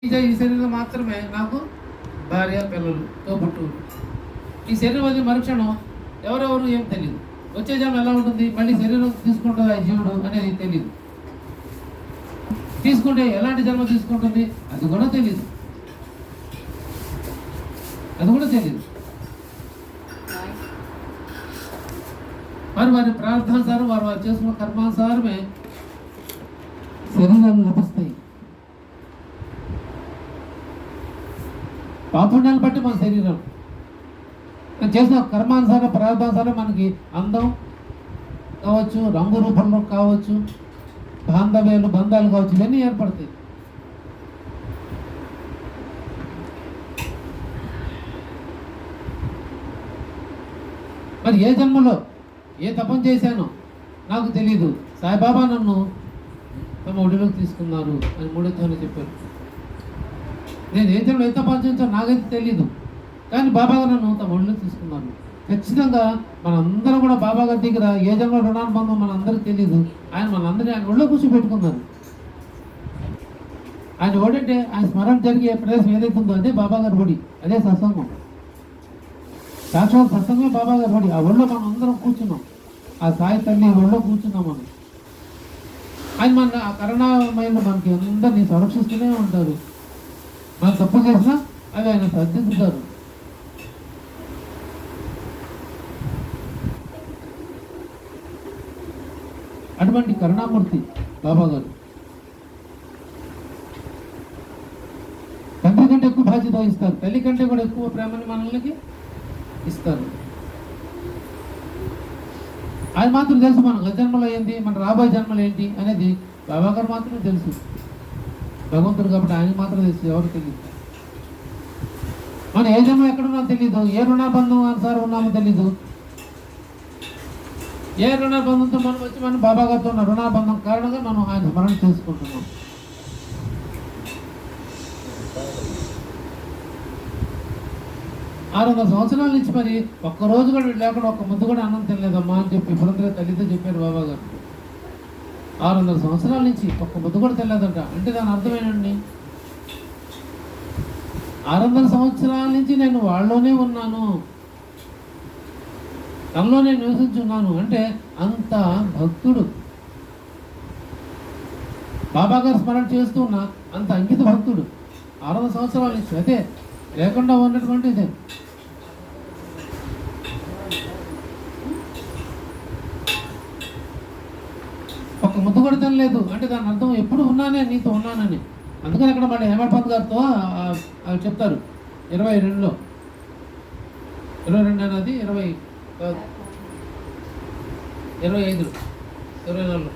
ఈ శరీరం మాత్రమే నాకు భార్య పిల్లలు తోబుట్టువులు. ఈ శరీరం అది మరుక్షణం ఎవరెవరు ఏం తెలియదు. వచ్చే జన్మ ఎలా ఉంటుంది, మళ్ళీ శరీరం తీసుకుంటుందా జీవుడు అనేది తెలియదు. తీసుకుంటే ఎలాంటి జన్మ తీసుకుంటుంది అది కూడా తెలియదు. వారి ప్రార్థనానుసారం వారు చేసుకున్న కర్మానుసారమే శరీరాలు లభిస్తాయి. పాపుణ్యాన్ని బట్టి మన శరీరం చేసిన కర్మానుసారం ప్రార్థానుసారం మనకి అందం కావచ్చు, రంగు రూపంలో కావచ్చు, బంధాలు కావచ్చు, ఇవన్నీ ఏర్పడతాయి. మరి ఏ జన్మలో ఏ తపం చేశానో నాకు తెలీదు. సాయిబాబా నన్ను తమ ఒడిలోకి తీసుకున్నారు అని మూడోతోనే చెప్పారు. నేను ఏ జన్మలో ఏ తపం చేశానో నాకైతే తెలీదు, కానీ బాబా గారు నన్ను తమ ఒడిలోకి తీసుకున్నారు. ఖచ్చితంగా మనందరం కూడా బాబా గారి దగ్గర ఏ జన్మ రుణానుబంధం మనందరికీ తెలియదు. మనందరినీ ఆయన ఒళ్ళో కూర్చోబెట్టుకున్నారు. ఆయన ఓడంటే ఆయన స్మరణ జరిగే ప్రదేశం ఏదైతే ఉందో అదే బాబా గారి ఒడి, అదే సత్సంగం. సాక్షాత్ సత్సంగమే బాబా గారి ఒడి. ఆ ఒళ్ళో మనం అందరం కూర్చున్నాం, ఆ సాయి తల్లి ఒళ్ళో కూర్చున్నాం మనం. ఆయన మన ఆ కరుణామయంలో మనకి అందరినీ సంరక్షిస్తూనే ఉంటారు. మనం తప్పు చేసినా అవి ఆయన సర్దిద్దుతారు. అటువంటి కరుణామూర్తి బాబా గారు. తండ్రి కంటే ఎక్కువ బాధ్యత ఇస్తారు, తల్లి కంటే కూడా ఎక్కువ ప్రేమని మనల్ని ఇస్తారు. ఆయన మాత్రం తెలుసు మన గత జన్మలో ఏంటి, మన రాబోయే జన్మలు ఏంటి అనేది బాబా గారు మాత్రమే తెలుసు. భగవంతుడు కాబట్టి ఆయన మాత్రం తెలుసు, ఎవరు తెలియదు. మనం ఏ జన్మ ఎక్కడున్నామో తెలీదు, ఏ రుణాబంధం అనుసారం ఉన్నామో తెలీదు. ఏ రుణాబంధంతో మనం వచ్చి మనం బాబా గారితో ఉన్న రుణాబంధం కారణంగా మనం ఆయన స్మరణ చేసుకుంటున్నాం. ఆరు 600 సంవత్సరాల నుంచి మరి ఒక్కరోజు కూడా లేకుండా ఒక్క ముద్దు కూడా అన్నం తినలేదమ్మా అని చెప్పి పురంధర తల్లితో చెప్పారు బాబా గారు. 600 సంవత్సరాల నుంచి ఒక్క ముద్దు కూడా తినలేదంట. అంటే దాని అర్థమేనండి, 600 సంవత్సరాల నుంచి నేను వాళ్ళలోనే ఉన్నాను, తనలోనే నివసించున్నాను. అంటే అంత భక్తుడు, బాబా గారు స్మరణ చేస్తూ ఉన్న అంత అంకిత భక్తుడు 600 సంవత్సరాల నుంచి. అదే లేకుండా ఉన్నటువంటి ఇదే. ఒక్క ముద్దు కూడా తినలేదు అంటే దాని అర్థం ఎప్పుడు ఉన్నానే, నీతో ఉన్నానని. అందుకని అక్కడ మళ్ళీ హేమపంత్ గారితో అవి చెప్తారు 22లో 22 అనేది 25 24లో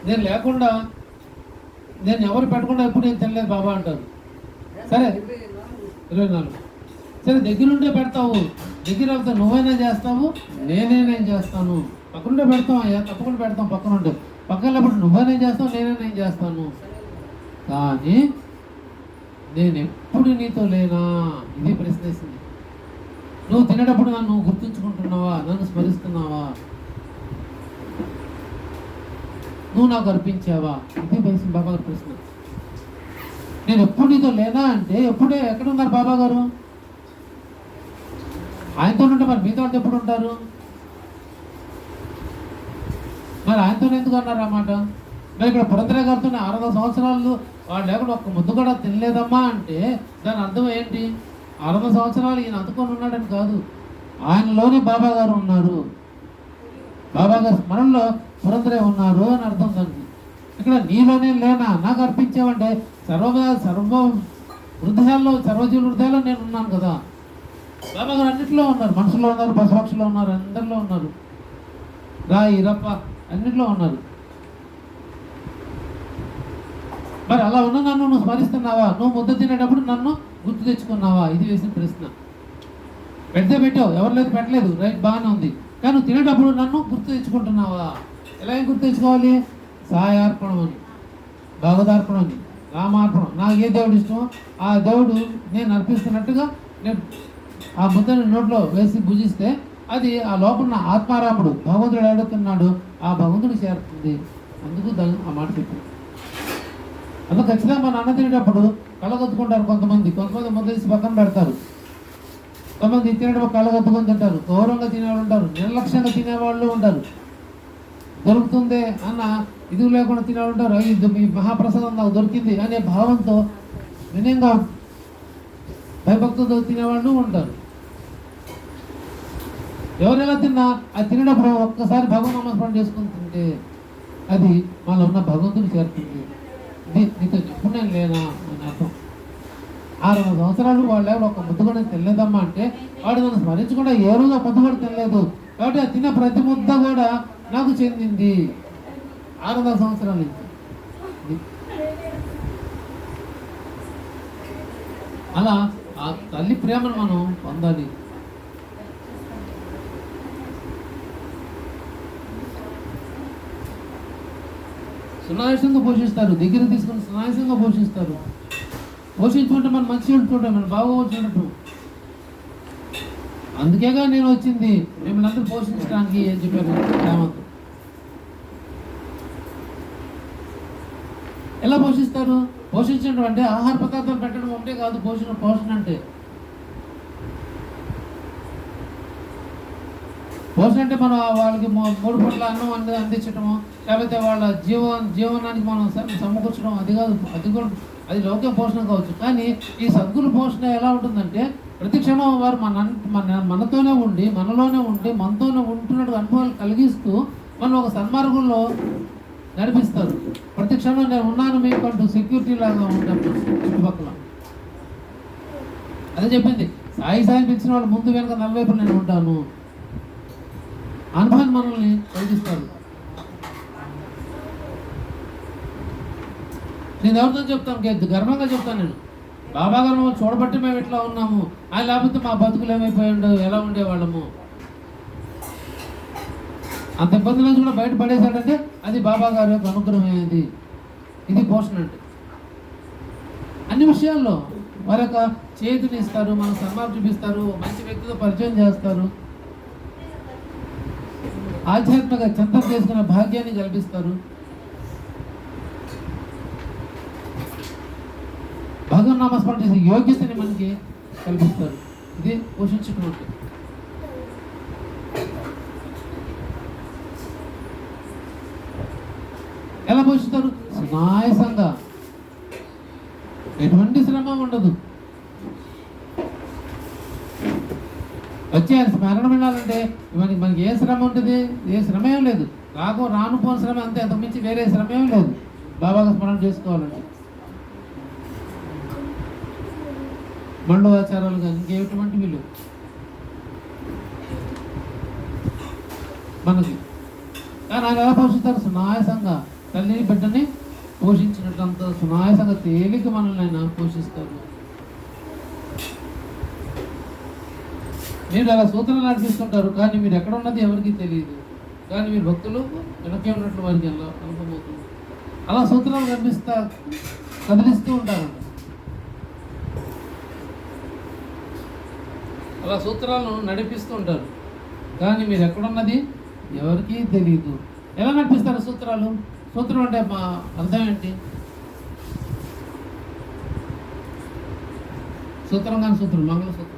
నేను లేకుండా, నేను ఎవరు పెట్టకుండా ఎప్పుడు నేను తినలేదు బాబా అంటారు. సరే 24 సరే దగ్గరుండే పెడతావు, దగ్గర అవుతావు, నువ్వైనా చేస్తావు, నేను చేస్తాను. పక్కనుండే పెడతాం అయ్యా, తప్పకుండా పెడతాం. పక్కనుండే పక్కనప్పుడు నువ్వైనా చేస్తావు, నేనే చేస్తాను. కానీ నేను ఎప్పుడు నీతో లేనా, ఇది ప్రశ్నిస్తుంది. నువ్వు తినేటప్పుడు నన్ను గుర్తుంచుకుంటున్నావా, నన్ను స్మరిస్తున్నావా, నువ్వు నాకు అర్పించావా, ఇది బాబా గారు ప్రశ్న. నేను ఎప్పుడు నీతో లేనా అంటే ఎప్పుడే ఎక్కడ ఉన్నారు బాబా గారు? ఆయనతో ఉంటే మరి మీతో అంటే ఎప్పుడు ఉంటారు? మరి ఆయనతో ఎందుకు అన్నారు అన్నమాట. మరి ఇక్కడ పురంధర గారితో 600 సంవత్సరాలు వాళ్ళు లేకుండా ఒక్క ముద్దు కూడా తినలేదమ్మా అంటే దాని అర్థం ఏంటి? 600 సంవత్సరాలు ఈయన అందుకొని ఉన్నాడని కాదు, ఆయనలోనే బాబా గారు ఉన్నారు, బాబా గారు స్మరణలో పురంధరే ఉన్నారు అని అర్థం దానికి. ఇక్కడ నీలోనే లేనా, నాకు అర్పించావంటే సర్వ హృదయాల్లో, సర్వజీవుల హృదయాల్లో నేను ఉన్నాను కదా. బాబా గారు అన్నింటిలో ఉన్నారు, మనుషుల్లో ఉన్నారు, పశుపక్షుల్లో ఉన్నారు, అందరిలో ఉన్నారు, రాయి రప్ప అన్నింటిలో ఉన్నారు. మరి అలా ఉన్న నన్ను నువ్వు స్మరిస్తున్నావా, నువ్వు ముద్ద తినేటప్పుడు నన్ను గుర్తు తెచ్చుకున్నావా, ఇది వేసిన ప్రశ్న. పెట్టావు, ఎవరు లేదు పెట్టలేదు, రైట్, బాగానే ఉంది. కానీ నువ్వు తినేటప్పుడు నన్ను గుర్తు తెచ్చుకుంటున్నావా? ఎలా గుర్తు తెచ్చుకోవాలి? సాయార్పణం అని, భగవదార్పణం అని, రామార్పణం. నాకు ఏ దేవుడు ఇష్టమో ఆ దేవుడు నేను అర్పిస్తున్నట్టుగా నేను ఆ ముద్దని నోట్లో వేసి భుజిస్తే అది ఆ లోపల ఆత్మారాముడు భగవంతుడు అడుగుతున్నాడు, ఆ భగవంతుడు చేరుతుంది. అందుకు దాన్ని ఆ మాట చెప్పాను. అందుకు ఖచ్చితంగా మన అన్నం తినేటప్పుడు కళ్ళగొత్తుకుంటారు కొంతమంది ముద్ద తీసి పక్కన పెడతారు. కొంతమంది తినేటప్పుడు కళ్ళగొత్తుకొని తింటారు, గౌరవంగా తినేవాళ్ళు ఉంటారు, నిర్లక్ష్యంగా తినేవాళ్ళు ఉంటారు. దొరుకుతుంది అన్న ఇది లేకుండా తినేవాళ్ళు ఉంటారు. ఇది మీ మహాప్రసాదం నాకు దొరికింది అనే భావంతో వినయంగా భయభక్తులతో తినేవాళ్ళు ఉంటారు. ఎవరెలా తిన్నా అది తినేటప్పుడు ఒక్కసారి భగవన్ నామస్మరణ చేసుకుని తింటే అది మనలో ఉన్న భగవంతుని చేరుతుంది. నీతో ఎప్పుడు నేను లేనా అని అర్థం. 600 సంవత్సరాలు వాళ్ళు ఎవరు ఒక ముద్ద కూడా తినలేదమ్మా అంటే వాడు నన్ను స్మరించకుండా ఏ రోజు ఒక ముద్ద కూడా తినలేదు. కాబట్టి ఆ తిన్న ప్రతి ముద్ద కూడా నాకు చెందింది 600 సంవత్సరాల నుంచి. అలా ఆ తల్లి ప్రేమను మనం పొందాలి. సునాయాసంగా పోషిస్తారు, దగ్గర తీసుకుని సునాయాసంగా పోషిస్తారు. పోషించుకుంటే మనం మంచిగా ఉంటుంటే మనం బాగోవచ్చినట్టు. అందుకేగా నేను వచ్చింది మిమ్మల్ని అందరూ పోషించడానికి అని చెప్పారు రామంత్. ఎలా పోషిస్తారు? పోషించడం అంటే ఆహార పదార్థాలు పెట్టడం ఒకటే కాదు. పోషణ అంటే మనం వాళ్ళకి 3 పూట్ల అన్నం అందించడము, లేకపోతే వాళ్ళ జీవనానికి మనం సమకూర్చడం, అది కూడా అది లౌకిక పోషణ కావచ్చు. కానీ ఈ సద్గురు పోషణ ఎలా ఉంటుందంటే ప్రతి క్షణం వారు మనతోనే ఉండి, మనలోనే ఉండి, మనతోనే ఉంటున్నట్టు అనుభవాలు కలిగిస్తూ మనం ఒక సన్మార్గంలో నడిపిస్తారు. ప్రతి క్షణం నేను ఉన్నాను మీకు అంటూ సెక్యూరిటీ లాగా ఉంటాను చుట్టుపక్కల. అదే చెప్పింది, సాయి పిలిచిన వాళ్ళు ముందు వెనక నలువైపు నేను ఉంటాను. అనుభవాన్ని మనల్ని కలిగిస్తారు. నేను ఎవరితో చెప్తాను, గర్వంగా చెప్తాను. నేను బాబా గారు చూడబట్టి మేము ఇట్లా ఉన్నాము, ఆయన లేకపోతే మా బతుకులు ఏమైపోయాడు, ఎలా ఉండేవాళ్ళము. అంత ఇబ్బంది నుంచి కూడా బయటపడేశాడంటే అది బాబా గారి యొక్క అనుగ్రహమైనది. ఇది పోషణ అంటే. అన్ని విషయాల్లో వారి యొక్క చేతిని ఇస్తారు, మన సన్మానం చూపిస్తారు, మంచి వ్యక్తితో పరిచయం చేస్తారు, ఆధ్యాత్మిక చింతన చేసుకునే భాగ్యాన్ని కల్పిస్తారు, భగవన్ నామస్మరణ చేసే యోగ్యతని మనకి కల్పిస్తారు. ఇది పోషించడం అంటే. ఎలా పోషిస్తారు? సునాయాసంగా, ఎటువంటి శ్రమ ఉండదు. వచ్చే స్మరణ వినాలంటే మనకి ఏ శ్రమ ఉంటుంది? ఏ శ్రమ ఏం లేదు. రాను పోని శ్రమ అంతే, అంతకు మించి వేరే శ్రమ ఏం లేదు బాబాగా స్మరణ చేసుకోవాలంటే. మండవాచారాలు కానీ ఇంకేటువంటి వీళ్ళు మనకి. కానీ ఆయన ఎలా పోషిస్తారు? సునాయాసంగా తల్లిని బిడ్డని పోషించినట్లంత సునాయాసంగా తేలిక మనల్ని ఆయన పోషిస్తారు. మీరు అలా సూత్రాలు నడిపిస్తుంటారు, కానీ మీరు ఎక్కడ ఉన్నది ఎవరికి తెలియదు. కానీ మీరు భక్తులు వెనకే ఉన్నట్లు వారికి అలా అనుభవమవుతుంది. అలా సూత్రాలు కదిలిస్తూ ఉంటారు. అలా సూత్రాలను నడిపిస్తూ ఉంటారు, కానీ మీరు ఎక్కడున్నది ఎవరికీ తెలియదు. ఎలా నడిపిస్తారు సూత్రాలు? సూత్రం అంటే మా అర్థం ఏంటి? సూత్రం కానీ సూత్రం, మంగళసూత్రం.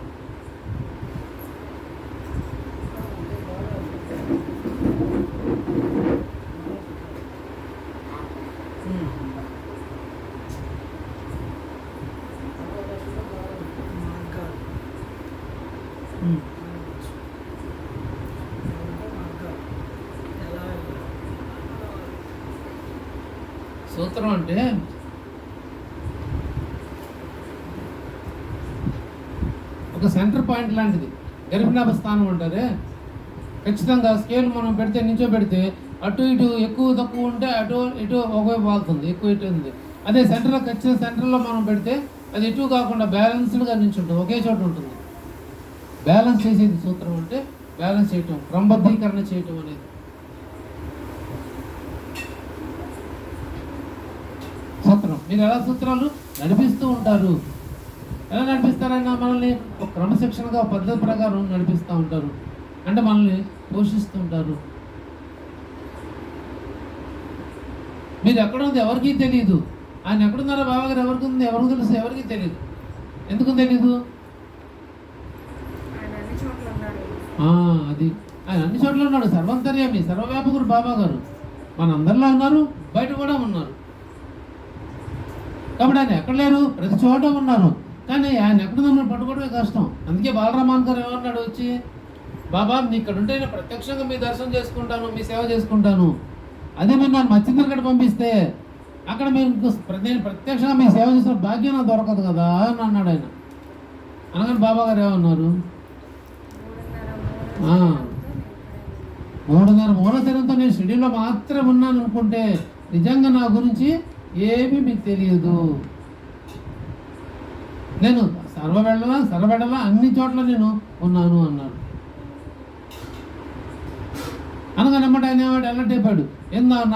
సూత్రం అంటే ఒక సెంటర్ పాయింట్ లాంటిది. గర్భిణాభ స్థానం అంటారే, ఖచ్చితంగా స్కేల్ మనం పెడితే, నించో పెడితే అటు ఇటు ఎక్కువ తక్కువ ఉంటే అటు ఇటు ఒకవైపు వాళ్తుంది, ఎక్కువ ఇటు ఉంది. అదే సెంటర్లో ఖచ్చితంగా సెంటర్లో మనం పెడితే అది ఇటు కాకుండా బ్యాలెన్స్డ్గా నించుంటుంది, ఒకే చోట ఉంటుంది. బ్యాలెన్స్ చేసేది సూత్రం అంటే, బ్యాలెన్స్ చేయటం, క్రమబద్ధీకరణ చేయటం అనేది సూత్రం. మీరు ఎలా సూత్రాలు నడిపిస్తూ ఉంటారు. ఎలా నడిపిస్తారైనా మనల్ని ఒక క్రమశిక్షణగా పద్ధతి ప్రకారం నడిపిస్తూ ఉంటారు. అంటే మనల్ని పోషిస్తూ ఉంటారు. మీరు ఎక్కడ ఉంది ఎవరికీ తెలియదు. ఆయన ఎక్కడున్నారో బాబాగారు ఎవరికి ఉంది ఎవరికి తెలుసు ఎవరికీ తెలియదు. ఎందుకు తెలీదు? అది ఆయన అన్ని చోట్ల ఉన్నాడు. సర్వంతర్యామి, సర్వవ్యాపకుడు బాబాగారు. మన అందరిలో ఉన్నారు, బయట కూడా ఉన్నారు. కాబట్టి ఆయన ఎక్కడ లేరు, ప్రతి చోట ఉన్నారు. కానీ ఆయన ఎక్కడున్నా పట్టుకోవడమే కష్టం. అందుకే బాలరామాన్ గారు ఏమన్నాడు వచ్చి, బాబా మీ ఇక్కడ ఉంటే నేను ప్రత్యక్షంగా మీ దర్శనం చేసుకుంటాను, మీ సేవ చేసుకుంటాను. అదే మీరు నన్ను మచ్చిందరగడ పంపిస్తే అక్కడ మీరు నేను ప్రత్యక్షంగా మీ సేవ చేసిన భాగ్యం నాకు దొరకదు కదా అని అన్నాడు ఆయన. అనగానే బాబా గారు ఏమన్నారు, 3:30 మూల శరీరంతో నేను షెడ్యూల్లో మాత్రమే ఉన్నాను అనుకుంటే నిజంగా నా గురించి ఏమీ మీకు తెలియదు. నేను సర్వబెడలా అన్ని చోట్ల నేను ఉన్నాను అన్నాడు. అనగానే ఆయన అలర్ట్ అయిపోయాడు.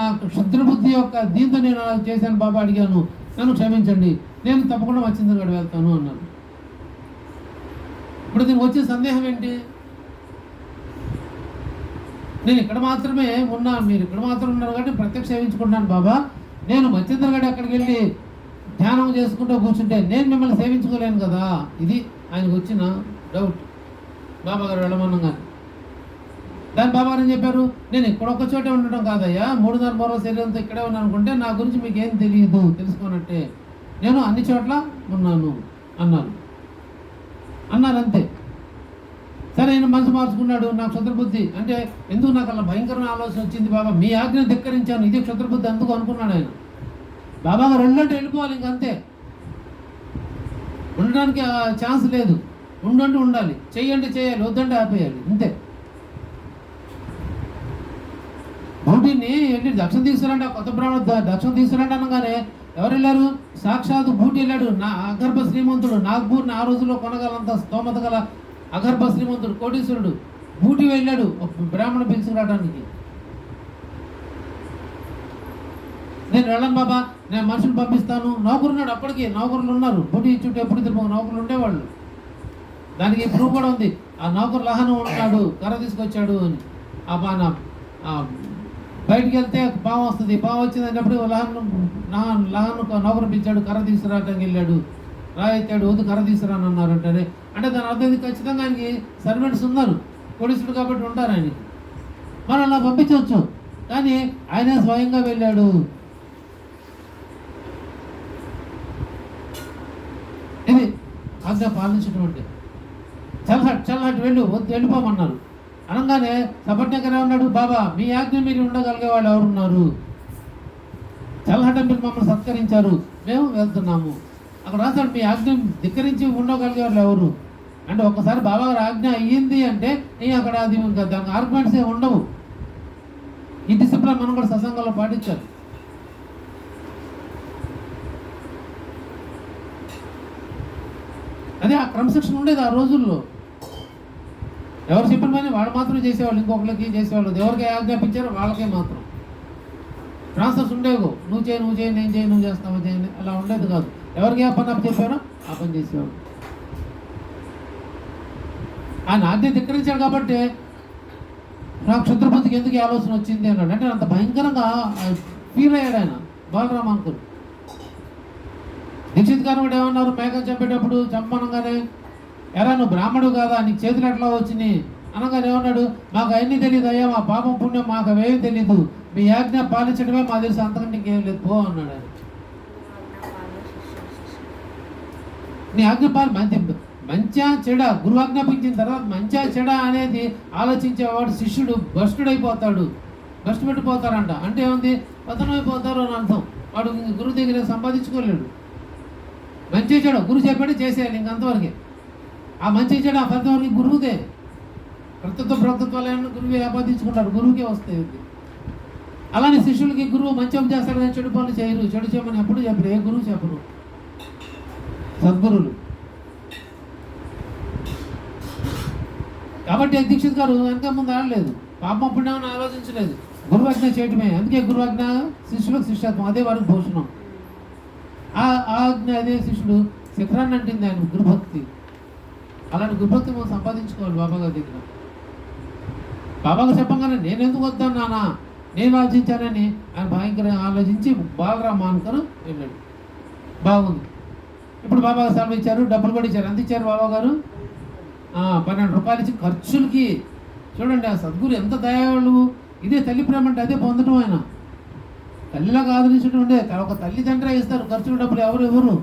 నాకు క్షుద్రబుద్ధి యొక్క దీంతో నేను అలా చేశాను బాబా, అడిగాను, నన్ను క్షమించండి, నేను తప్పకుండా మచ్చిందరగడ వెళ్తాను అన్నాను. ఇప్పుడు దీనికి వచ్చే సందేహం ఏంటి? నేను ఇక్కడ మాత్రమే ఉన్నాను, మీరు ఇక్కడ మాత్రం ఉన్నారు కాబట్టి ప్రత్యక్ష సేవించుకుంటున్నాను బాబా. నేను మచ్చిందరగడ అక్కడికి వెళ్ళి ధ్యానం చేసుకుంటూ కూర్చుంటే నేను మిమ్మల్ని సేవించుకోలేను కదా. ఇది ఆయనకు వచ్చిన డౌట్. బాబా గారు వెళ్ళమన్నాం కానీ దాని బాబా గారు ఏం చెప్పారు, నేను ఇక్కడొక్క చోటే ఉండటం కాదయ్యా, 3:30 మూల శరీరంతో ఇక్కడే ఉన్నాను అనుకుంటే నా గురించి మీకు ఏం తెలియదు, తెలుసుకున్నట్టే నేను అన్ని చోట్ల ఉన్నాను అన్నారు అంతే. సరే ఆయన మనసు మార్చుకున్నాడు. నాకు క్షుద్రబుద్ధి అంటే ఎందుకు నాకు అలా భయంకరమైన ఆలోచన వచ్చింది బాబా, మీ ఆజ్ఞను ధిక్కరించాను, ఇదే క్షుద్రబుద్ధి అందుకు అనుకున్నాడు ఆయన. బాబా గారు వెళ్ళిపోవాలి, ఇంకంతే, ఉండడానికి ఛాన్స్ లేదు. ఉండంటే ఉండాలి, చెయ్యండి చేయాలి, వద్దంటే ఆపేయాలి, అంతే. బూటిని వెళ్ళి దక్షిణ తీసుకురండి, కొత్త బ్రాహ్మణ దక్షిణ తీసుకురండి అనగానే ఎవరు వెళ్ళారు? సాక్షాత్ బూటి వెళ్ళాడు. నా అగర్భ శ్రీమంతుడు, నాగ్పూర్ని ఆ రోజుల్లో కొనగలంత స్తోమత గల అగర్భ శ్రీమంతుడు, కోటీశ్వరుడు బూటి వెళ్ళాడు బ్రాహ్మణ పిలుచుకురావడానికి. నేను వెళ్ళను బాబా, నేను మనుషులు పంపిస్తాను. నౌకరున్నాడు, అప్పటికి నౌకరులు ఉన్నారు. బూటి చుట్టూ ఎప్పుడు తిరుగు నౌకరులు ఉండేవాళ్ళు. దానికి ప్రూఫ్ కూడా ఉంది. ఆ నౌకరు లహనం ఉన్నాడు, కర్ర తీసుకొచ్చాడు అని. ఆ బాణ బయటికి వెళ్తే పాము వస్తుంది, పాము వచ్చిందన్నప్పుడు లహన్ నౌకరు పిలిచాడు, కర్ర తీసుకురావడానికి వెళ్ళాడు. రాయెత్తాడు, వద్దు కర్ర తీసుకురాని అన్నారు అంటారే. అంటే దాని అర్థం ఖచ్చితంగా ఆయనకి సర్వెంట్స్ ఉన్నారు, పోలీసులు కాబట్టి ఉంటారు ఆయనకి. మనం అలా పంపించవచ్చు, కానీ ఆయనే స్వయంగా వెళ్ళాడు. ఇది ఆజ్ఞ పాలించడం అంటే. చల్లహట్ వెళ్ళిపోమన్నారు. అనగానే సపట్నకరే ఉన్నాడు, బాబా మీ ఆజ్ఞ మీరు ఉండగలిగే వాళ్ళు ఎవరున్నారు? చల్లహట మీరు మమ్మల్ని సత్కరించారు, మేము వెళ్తున్నాము. అక్కడ రాశాడు మీ ఆజ్ఞ ధిక్కరించి ఉండగలిగే వాళ్ళు ఎవరు అంటే. ఒక్కసారి బాబా గారు ఆజ్ఞ అయ్యింది అంటే అక్కడ అది దానికి ఆర్గ్యుమెంట్స్ ఏమి ఉండవు. ఈ డిసిప్లిన్ మనం కూడా సత్సంగంలో పాటించాలి. అదే ఆ క్రమశిక్షణ ఉండేది ఆ రోజుల్లో. ఎవరు చెప్పిన పని వాళ్ళు మాత్రం చేసేవాళ్ళు, ఇంకొకరికి చేసేవాళ్ళు. ఎవరికి ఆజ్ఞాపించారో వాళ్ళకే మాత్రం. ట్రాన్స్ఫర్స్ ఉండేవు, నువ్వు చేయి నేను చేయి, నువ్వు చేస్తావు చేయండి, అలా ఉండేది కాదు. ఎవరికి ఏ పని చెప్పారో ఆ పని చేసేవాడు. ఆయన ఆజ్ఞ ధిక్కరించాడు కాబట్టి నాకు క్షుద్రబుద్ధికి ఎందుకు ఆలోచన వచ్చింది అన్నాడు. అంటే అంత భయంకరంగా ఫీల్ అయ్యాడు ఆయన బాలరామ అంకుల్. దీక్షిత్ గారు కూడా ఏమన్నారు, మేకం చంపేటప్పుడు చంపనగానే, ఎరా నువ్వు బ్రాహ్మడు కాదా, నీకు చేతులు ఎట్లా వచ్చినాయి అనగానే ఏమన్నాడు, మాకు అవన్నీ తెలియదు అయ్యా, మా పాపం పుణ్యం మాకు అవేమీ తెలియదు, మీ ఆజ్ఞ పాలించడమే మా తెలుసు, అంతకంటే ఇంకేం లేదు పో అన్నాడు ఆయన. నీ ఆజ్ఞ మంచా చెడ గురువు ఆజ్ఞాపించిన తర్వాత మంచా చెడ అనేది ఆలోచించేవాడు శిష్యుడు భ్రష్టుడైపోతాడు, భ్రష్టు పెట్టిపోతారంట. అంటే ఏముంది, పతనం అయిపోతారు అని అర్థం. వాడు గురువు దగ్గర సంపాదించుకోలేడు. మంచి చెడు గురువు చెప్పాడు చేసేయాలి, ఇంకంతవరకే. ఆ మంచి చెడు ఆ ఫలితం వరకు గురువుదే. ప్రకృత్వాలయాన్ని గురువే ఆపాదించుకుంటారు, గురువుకే వస్తాయి. అలానే శిష్యులకి గురువు మంచి పని చేస్తాడు కానీ చెడు పనులు చేయరు. చెడు చేయమని ఎప్పుడు చెప్పరు, ఏ గురువు చెప్పరు, సద్గురువులు. కాబట్టి దీక్షిత్ గారు వెనక ముందు ఆడలేదు, పాపం పుణ్యం ఆలోచించలేదు, గురువాజ్ఞ చేయటమే. అందుకే గురువాజ్ఞ శిష్యులకు శిష్యత్వం, అదే వారికి భూషణం. ఆ ఆజ్ఞ అదే శిష్యుడు శిఖరాన్ని అంటింది ఆయన గురుభక్తి. అలాంటి గురుభక్తి మనం సంపాదించుకోవాలి బాబాగారి దగ్గర. బాబాగారు చెప్పగానే నేను ఎందుకు వద్దాను నాన్న, నేను ఆలోచించానని ఆయన భయంకరంగా ఆలోచించి బాలరామ్ అనుకొని వెళ్ళాడు. బాగుంది. ఇప్పుడు బాబా గారు సెలవు ఇచ్చారు, డబ్బులు కూడా ఇచ్చారు. ఎంత ఇచ్చారు బాబా గారు? 12 రూపాయలు ఇచ్చి ఖర్చులకి. చూడండి ఆ సద్గురు ఎంత దయాళు. ఇదే తల్లి ప్రేమ అంటే, అదే పొందడం. ఆయన తల్లిలాగా ఆదరించడం ఉండే ఒక తల్లిదండ్రులే ఇస్తారు ఖర్చుల డబ్బులు. ఎవరు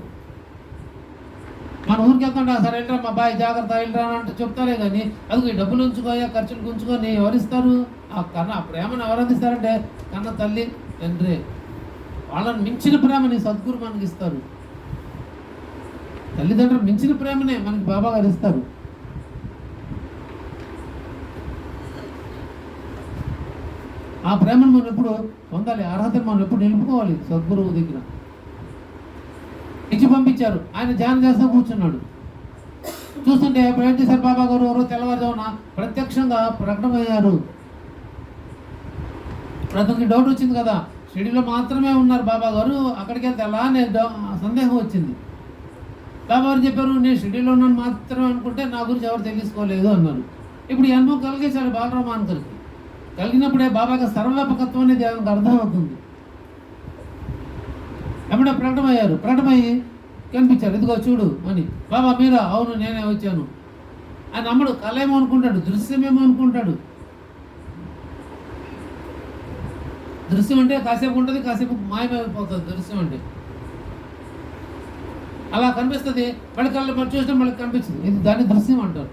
మన ఊరికి వెళ్తుంటా, సరే వెళ్ళరా మా బాయ్ జాగ్రత్త వెళ్ళరా అంటే చెప్తారే కానీ అది ఈ డబ్బులు ఉంచుకోయా ఖర్చులు ఉంచుకొని ఎవరిస్తారు? ఆ ప్రేమను ఎవరు అందిస్తారంటే కన్న తల్లి తండ్రి. వాళ్ళని మించిన ప్రేమని సద్గురు మనకి ఇస్తారు. తల్లిదండ్రులు మించిన ప్రేమనే మనకి బాబా గారు ఇస్తారు. ఆ ప్రేమను మనం ఎప్పుడు పొందాలి, అర్హతను మనం ఎప్పుడు నిలుపుకోవాలి సద్గురువు దగ్గర. ఇచ్చి పంపించారు. ఆయన ధ్యానం చేస్తూ కూర్చున్నాడు. చూస్తుంటే ఇప్పుడు ఏం చేశారు బాబా గారు? ఎవరో తెల్లవారుజామున ప్రత్యక్షంగా ప్రకటమయ్యారు. అతనికి డౌట్ వచ్చింది కదా, షిరిడీలో మాత్రమే ఉన్నారు బాబా గారు, అక్కడికి వెళ్తే ఎలా అనే సందేహం వచ్చింది. బాబా గారు చెప్పారు, నేను షిరిడీలో ఉన్నాను మాత్రమే అనుకుంటే నా గురించి ఎవరు తెలుసుకోలేదు అన్నారు. ఇప్పుడు ఈ అనుభవం కలిగేశాడు బాలరామానికి. కలిగినప్పుడే బాబాకి సర్వవ్యాపకత్వం అనేది అర్థమవుతుంది. ఎప్పుడే ప్రకటమయ్యారు. ప్రకటమయ్యి కనిపించారు. ఇదిగో చూడు అని. బాబా మీరా? అవును నేనే వచ్చాను. ఆయన నమ్మడు. కళేమో అనుకుంటాడు, దృశ్యమేమో అనుకుంటాడు. దృశ్యం అంటే కాసేపు ఉంటుంది, కాసేపు మాయమైపోతుంది. దృశ్యం అంటే అలా కనిపిస్తుంది, మళ్ళీ కళ్ళు మనం చూసినా మళ్ళీ కనిపిస్తుంది. ఇది దాన్ని దృశ్యం అంటారు.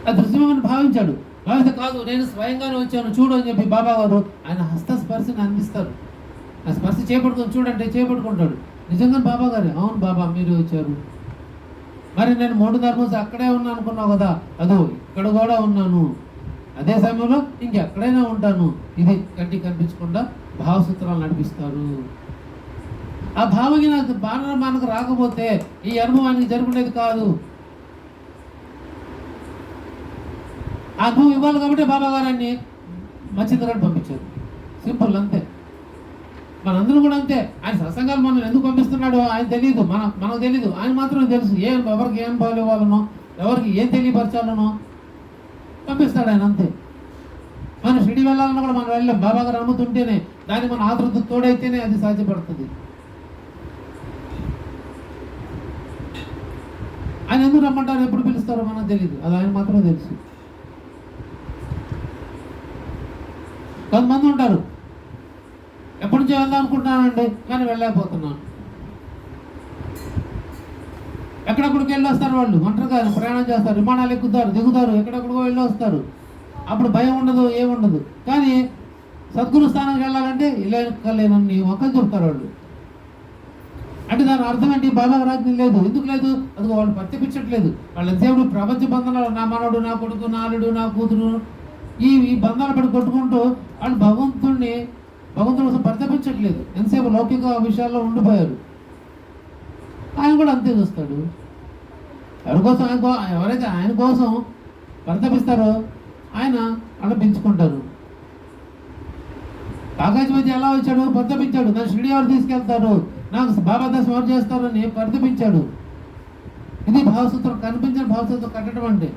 ఆ దృశ్యమని భావించాడు. భావిస్తే కాదు నేను స్వయంగానే వచ్చాను చూడు అని చెప్పి బాబా గారు ఆయన హస్తస్పర్శని అందిస్తారు. ఆ స్పర్శ చేపట్టుకొని చూడంటే చేపట్టుకుంటాడు. నిజంగా బాబా గారు, అవును బాబా మీరు వచ్చారు. మరి నేను 3 రోజులు అక్కడే ఉన్నాను అనుకున్నావు కదా, అదో ఇక్కడ కూడా ఉన్నాను, అదే సమయంలో ఇంకెక్కడైనా ఉంటాను. ఇది కంటికి కనిపించకుండా భావసూత్రాలు నడిపిస్తారు. ఆ భావకి నాకు మనకు రాకపోతే ఈ అనుభవానికి జరుగుండేది కాదు. ఆ అనుభవం ఇవ్వాలి కాబట్టి బాబా గారాన్ని మచ్చింద్రాన్ని పంపించారు. సింపుల్, అంతే. మనందరం కూడా అంతే. ఆయన సత్సంగాలు మనం ఎందుకు పంపిస్తున్నాడో ఆయన తెలియదు, మనకు తెలీదు. ఆయన మాత్రం తెలుసు ఎవరికి ఏం అనుభవాలు ఇవ్వాలనో, ఎవరికి ఏం తెలియపరచాలనో పంపిస్తాడు ఆయన, అంతే. మనం షిరిడి వెళ్ళాలన్నా కూడా మనం వెళ్ళాం. బాబా గారు అనుమతుంటేనే, దాన్ని మన ఆతృత తోడైతేనే అది సాధ్యపడుతుంది. ఆయన ఎందుకు రమ్మంటారు, ఎప్పుడు పిలుస్తారో మనకు తెలియదు, అది ఆయన మాత్రం తెలుసు. కొంతమంది ఉంటారు, ఎప్పటి నుంచో వెళ్దాం అనుకుంటున్నానండి కానీ వెళ్ళలేకపోతున్నాను. ఎక్కడెక్కడికి వెళ్ళి వస్తారు వాళ్ళు, ఒంటరిగా ప్రయాణం చేస్తారు, విమానాలు ఎక్కుతారు, దిగుతారు, ఎక్కడెక్కడికో వెళ్ళి వస్తారు. అప్పుడు భయం ఉండదు, ఏముండదు. కానీ సద్గురు స్థానానికి వెళ్ళాలంటే లేనన్ని మొక్కలు చెప్తారు వాళ్ళు. అంటే దాని అర్థం ఏంటి? బాబా రాజ్యం లేదు. ఎందుకు లేదు? అది వాళ్ళు పత్తిపించట్లేదు. వాళ్ళు ఎంతసేపు ప్రపంచ బంధనాలు, నా మనవడు, నా కొడుకు, నా అల్లుడు, నా కూతురు, ఈ బంధాలు పడి కొట్టుకుంటూ వాళ్ళు భగవంతుడి కోసం పరితపించట్లేదు. ఎంతసేపు లౌకిక విషయాల్లో ఉండిపోయారు. ఆయన కూడా అంతే చూస్తాడు. ఎవరి కోసం ఎవరైతే ఆయన కోసం పరితపిస్తారో ఆయన అనిపించుకుంటారు. కాకాజీ మధ్య ఎలా వచ్చాడు? పరితపించాడు. నన్ను షిరిడి ఎవరు తీసుకెళ్తారు, నాకు బాబా దశ ఎవరు చేస్తారని పరితపించాడు. ఇది భావసూత్రం. కనిపించిన భావసూత్రం కట్టడం అంటే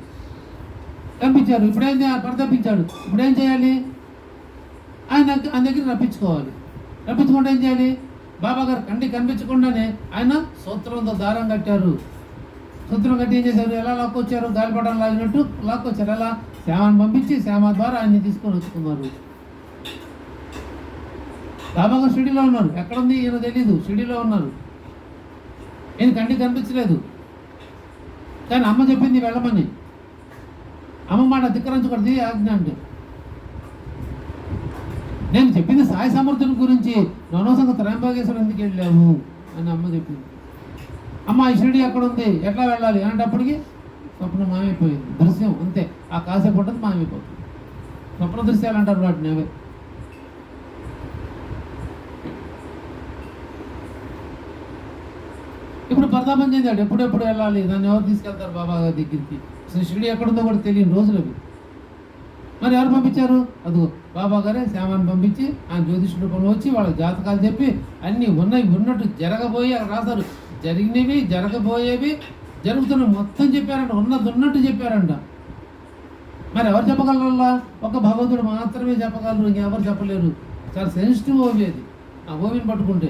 కనిపించారు. ఇప్పుడేం పరితపించాడు. ఇప్పుడేం చేయాలి? ఆయన దగ్గర రప్పించుకోవాలి. రప్పించుకుంటే ఏం చేయాలి? బాబా గారు కంటికి కనిపించకుండానే ఆయన సూత్రంతో దారం కట్టారు. సూత్రం కట్టి ఏం చేశారు? ఎలా లాక్కొచ్చారు? గాలిపటం లాగినట్టు లాక్కొచ్చారు. ఎలా? శ్యామను పంపించి శ్యామ ద్వారా ఆయన్ని తీసుకొని వచ్చుకున్నారు. బాబా గారు షిరిడీలో ఉన్నారు. ఎక్కడుంది ఈయన తెలీదు. షిరిడీలో ఉన్నారు. ఈయన కంటికి కనిపించలేదు. కానీ అమ్మ చెప్పింది వెళ్ళమని. అమ్మ మాట ధిక్కరించకూడదు ఆజ్ఞ అంటే. నేను చెప్పింది సాయి సమర్థుని గురించి, అనవసరంగా త్రయంబకేశ్వరం ఎందుకు వెళ్ళాము అని అమ్మ చెప్పింది. అమ్మ ఈ షిరిడి ఎక్కడ ఉంది, ఎట్లా వెళ్ళాలి అనేటప్పటికి స్వప్నం మాయమైపోయింది. దృశ్యం అంతే. ఆ కాసేపు ఉంటుంది, మాయమైపోతుంది. స్వప్న దృశ్యాలు అంటారు వాటిని. అవే ఇప్పుడు పరితాపం చెందాడు. ఎప్పుడెప్పుడు వెళ్ళాలి, దాన్ని ఎవరు తీసుకెళ్తారు బాబా గారి దగ్గరికి? అసలు షిరిడి ఎక్కడుందో కూడా తెలియని రోజులు అవి. మరి ఎవరు పంపించారు? అది బాబా గారే శ్యామాన్ని పంపించి ఆయన జ్యోతిషుడు రూపంలో వచ్చి వాళ్ళకి జాతకాలు చెప్పి అన్నీ ఉన్నట్టు జరగబోయి అక్కడ రాశారు. జరిగినవి, జరగబోయేవి, జరుగుతున్నవి మొత్తం చెప్పారంట. ఉన్నట్టు చెప్పారంట. మరి ఎవరు చెప్పగలరా? ఒక భగవంతుడు మాత్రమే చెప్పగలరు, ఇంకెవరు చెప్పలేరు. చాలా సెన్సిటివ్ ఓవి అది, ఆ ఓవిని పట్టుకుంటే.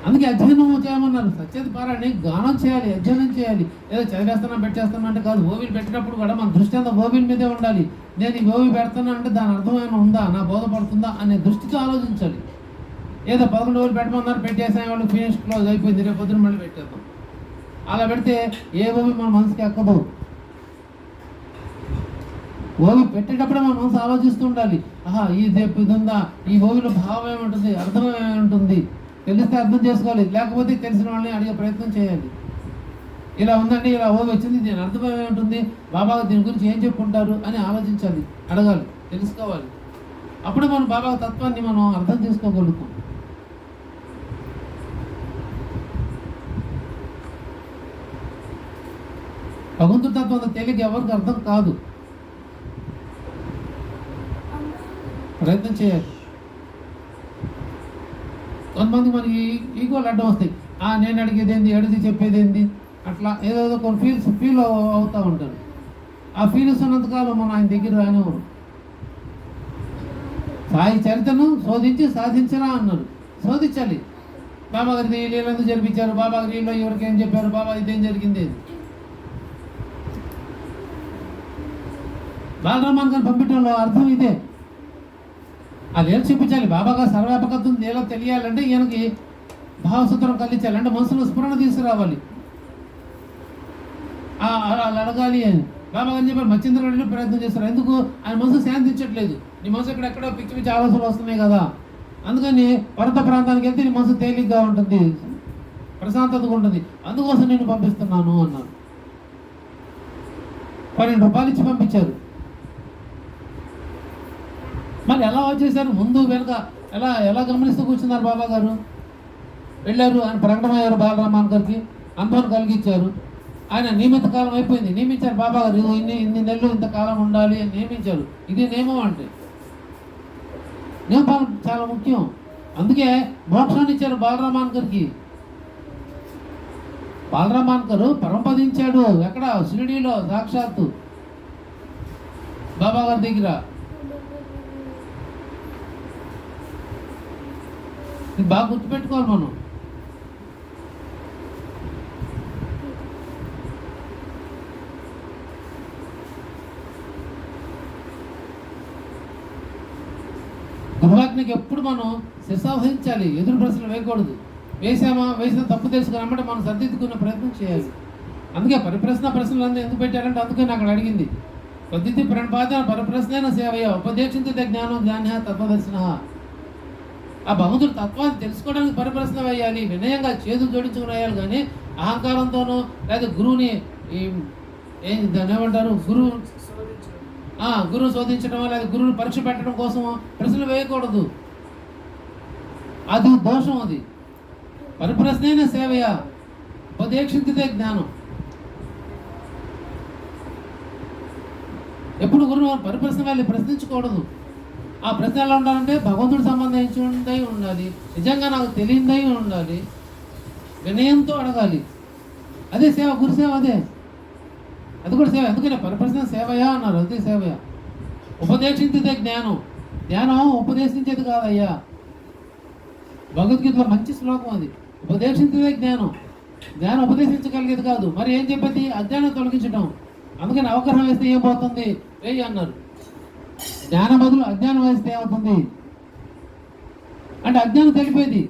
అందుకే అధ్యయనం చేయమన్నారు. సత్యత పారాయణ గానం చేయాలి, అధ్యయనం చేయాలి. ఏదో చదివేస్తున్నా పెట్టేస్తున్నా అంటే కాదు. ఓవిని పెట్టినప్పుడు కూడా మన దృష్టి అంతా ఓవిని మీదే ఉండాలి. నేను ఈ ఓవి పెడుతున్నా అంటే దాని అర్థమైనా ఉందా, నా బోధపడుతుందా అనే దృష్టితో ఆలోచించాలి. ఏదో 11 ఓవిలు పెట్టమన్నారు, పెట్టేసాం, వాళ్ళు ఫినిష్ క్లోజ్ అయిపోయింది, రేపు పొద్దున మళ్ళీ పెట్టేద్దాం. అలా పెడితే ఏ ఓవి మన మనసుకి ఎక్కదు. ఓవి పెట్టేటప్పుడే మన మనసు ఆలోచిస్తూ ఉండాలి. ఆహా, ఇది ఉందా, ఈ ఓవిలో భావం ఏముంటుంది, అర్థం ఏముంటుంది, తెలిస్తే అర్థం చేసుకోవాలి. లేకపోతే తెలిసిన వాళ్ళని అడిగే ప్రయత్నం చేయాలి. ఇలా ఉందండి, ఇలా ఓవి వచ్చింది, దీని అర్థం ఏముంటుంది, బాబా దీని గురించి ఏం చెప్పుకుంటారు అని ఆలోచించాలి, అడగాలి, తెలుసుకోవాలి. అప్పుడు మనం బాబా తత్వాన్ని మనం అర్థం చేసుకోగలుగుతాం. భగవంతుడి తత్వం తేలిక ఎవరికి అర్థం కాదు. ప్రయత్నం చేయాలి. కొంతమంది మనకి ఈగోలు అడ్డం వస్తాయి. నేను అడిగేది ఏంది, అడిగి చెప్పేది ఏంది, అట్లా ఏదో కొన్ని ఫీల్ అవుతూ ఉంటారు. ఆ ఫీల్స్ ఉన్నంతకాలం మనం ఆయన దగ్గర రానివ్వరు. సాయి చరిత్రను శోధించి సాధించరా అన్నారు. శోధించాలి. బాబా గారిది లీల ఎందుకు జరిపించారు, బాబా గారిలో ఎవరికి ఏం చెప్పారు, బాబా ఇదేం జరిగింది. బాలరామాన్ గారిని పంపించడంలో అర్థం ఇదే. ఆ లీల చూపించాలి. బాబా గారు సర్వవ్యాపకత్వం లీల తెలియాలంటే ఈయనకి భావసూత్రం కలిగించాలి, అంటే మనసులో స్ఫురణ తీసుకురావాలి. అలా అడగాలి అని బాబా గారు చెప్పారు. మచ్చింద్రుడు ప్రయత్నం చేస్తారు. ఎందుకు? ఆయన మనసు శాంతించట్లేదు. నీ మనసు ఎక్కడెక్కడో పిచ్చి పిచ్చి ఆలోచనలు వస్తున్నాయి కదా, అందుకని పర్వత ప్రాంతానికి వెళ్తే నీ మనసు తేలిగ్గా ఉంటుంది, ప్రశాంతతగా ఉంటుంది, అందుకోసం నేను పంపిస్తున్నాను అన్నారు. 12 రూపాయలు ఇచ్చి పంపించారు. మరి ఎలా వచ్చేసారు, ముందు వెనుక ఎలా గమనిస్తూ కూర్చున్నారు బాబా గారు. వెళ్ళారు, ఆయన ప్రకటమయ్యారు బాలరామాన్ గారికి, అనుభవం కలిగించారు. ఆయన నియమిత కాలం అయిపోయింది, నియమించారు బాబా గారు. ఇన్ని నెలలు ఇంతకాలం ఉండాలి అని నియమించారు. ఇది నియమం అంటే నియమం చాలా ముఖ్యం. అందుకే మోక్షాన్ని ఇచ్చారు బాలరామాన్ గారికి. బాలరామాన్ గారు పరంపదించాడు ఎక్కడ? షిరిడీలో సాక్షాత్తు బాబా గారి దగ్గర. ఇది బాగా గుర్తుపెట్టుకోవాలి మనం. గృహాగ్నికి ఎప్పుడు మనం శిరసావహించాలి, ఎదురు ప్రశ్నలు వేయకూడదు. వేసిన తప్పు తెలుసుకుని అమ్మటే మనం సర్దిద్దుకునే ప్రయత్నం చేయాలి. అందుకే ప్రశ్నలు ఎందుకు పెట్టారంటే అందుకని అక్కడ అడిగింది. పద్ధతి ప్రణపాద పరిప్రశ్న సేవయ ఉపదేశించే జ్ఞానం జ్ఞాన తత్వదర్శన. ఆ భగవంతుడు తత్వాన్ని తెలుసుకోవడానికి పరిప్రశ్న వేయాలి, వినయంగా చేతులు జోడించుకుని వేయాలి. కానీ అహంకారంతోనూ లేదా గురువుని దాన్ని ఏమంటారు, గురువు శోధించడం లేదా గురువుని పరీక్ష పెట్టడం కోసం ప్రశ్నలు వేయకూడదు. అది దోషం. అది పరిప్రశ్న సేవయ ఉపదేశించే జ్ఞానం. ఎప్పుడు గురువు పరిప్రశ్న వెళ్ళి ప్రశ్నించకూడదు. ఆ ప్రశ్న ఎలా ఉండాలంటే భగవంతుడికి సంబంధించిందై ఉండాలి, నిజంగా నాకు తెలియదై ఉండాలి, వినయంతో అడగాలి. అదే సేవ, గురు సేవ. అది కూడా సేవ. ఎందుకని పరిప్రశ్న సేవయా అన్నారు. అదే సేవయా. ఉపదేశించే జ్ఞానం. జ్ఞానం ఉపదేశించేది కాదయ్యా. భగవద్గీతలో మంచి శ్లోకం అది. ఉపదేశించే జ్ఞానం. జ్ఞానం ఉపదేశించగలిగేది కాదు. మరి ఏం చెప్పేది? అజ్ఞానం తొలగించడం. అందుకని అవగాహన వేస్తే ఏమవుతుంది? వేయి అన్నారు. జ్ఞానం బదులు అజ్ఞానం వేస్తే ఏమవుతుంది అంటే అజ్ఞానం తెలిపేది,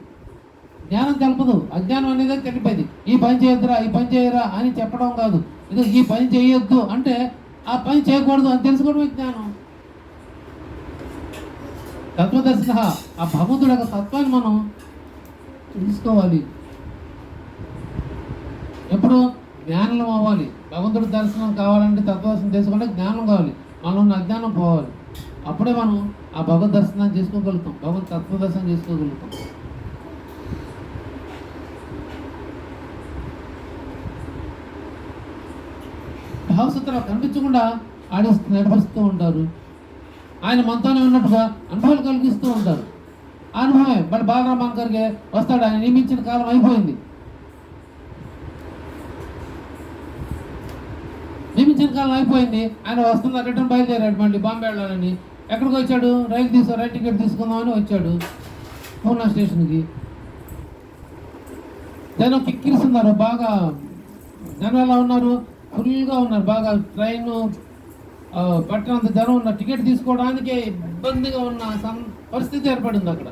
జ్ఞానం తెలపదు. అజ్ఞానం అనేది తెలిపేది. ఈ పని చేయొద్దురా, ఈ పని చేయరా అని చెప్పడం కాదు. ఇది ఈ పని చేయొద్దు అంటే ఆ పని చేయకూడదు అని తెలుసుకోవడం జ్ఞానం. తత్వదర్శన. ఆ భగవంతుడు యొక్క తత్వాన్ని మనం తెలుసుకోవాలి. ఎప్పుడు జ్ఞానం అవ్వాలి. భగవంతుడి దర్శనం కావాలంటే తత్వదర్శనం తెలుసుకుంటే జ్ఞానం కావాలి. మనలో ఉన్న అజ్ఞానం పోవాలి. అప్పుడే మనం ఆ భగవద్ దర్శనాన్ని చేసుకోగలుగుతాం, భగవద్ తత్వదర్శనం చేసుకోగలుగుతాం. భావసూత్రాలు కనిపించకుండా నడిపిస్తూ ఉంటారు. ఆయన మనతోనే ఉన్నట్టుగా అనుభవాలు కలిగిస్తూ ఉంటారు. ఆ అనుభవమే బట్ బాలరామాన్ గారికి వస్తాడు. ఆయన నియమించిన కాలం అయిపోయింది. నియమించిన కాలం అయిపోయింది, ఆయన వస్తున్నారు, రిటర్న్ బయలుదేరాడు మళ్ళీ బాంబే వెళ్ళాలని. ఎక్కడికి వచ్చాడు? రైలు టికెట్ తీసుకుందామని వచ్చాడు పూనా స్టేషన్కి. జనం కిక్కిరిస్తున్నారు బాగా, జనం ఎలా ఉన్నారు? ఫుల్గా ఉన్నారు బాగా. ట్రైన్ పట్టినంత జనం ఉన్నారు. టికెట్ తీసుకోవడానికే ఇబ్బందిగా ఉన్న పరిస్థితి ఏర్పడింది అక్కడ.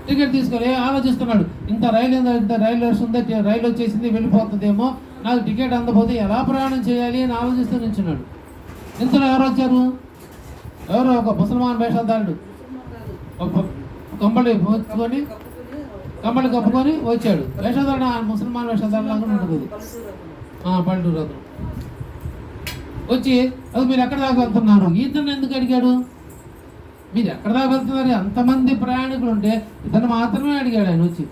టికెట్ తీసుకొని ఆలోచిస్తున్నాడు, ఇంత రైలు వస్తుంది, రైలు వచ్చేసింది, వెళ్ళిపోతుందేమో, నాకు టికెట్ అందపోతే ఎలా ప్రయాణం చేయాలి అని ఆలోచిస్తూ నిల్చున్నాడు. ఇంతలో ఎవరు వచ్చారు? ఎవరో ఒక ముసల్మాన్ వేషధారుడు కంబళి కప్పుకొని వచ్చాడు. వేషధారణ ముసల్మాన్ వేషధారణ లాగా ఉంటుంది, పల్లెటూరు అతను వచ్చి, అది మీరు ఎక్కడ దాకా వెళ్తున్నారు? ఇతను ఎందుకు అడిగాడు? మీరు ఎక్కడ దాకా వెళ్తున్నారు? అంతమంది ప్రయాణికులు ఉంటే ఇతను మాత్రమే అడిగాడు. ఆయన వచ్చి,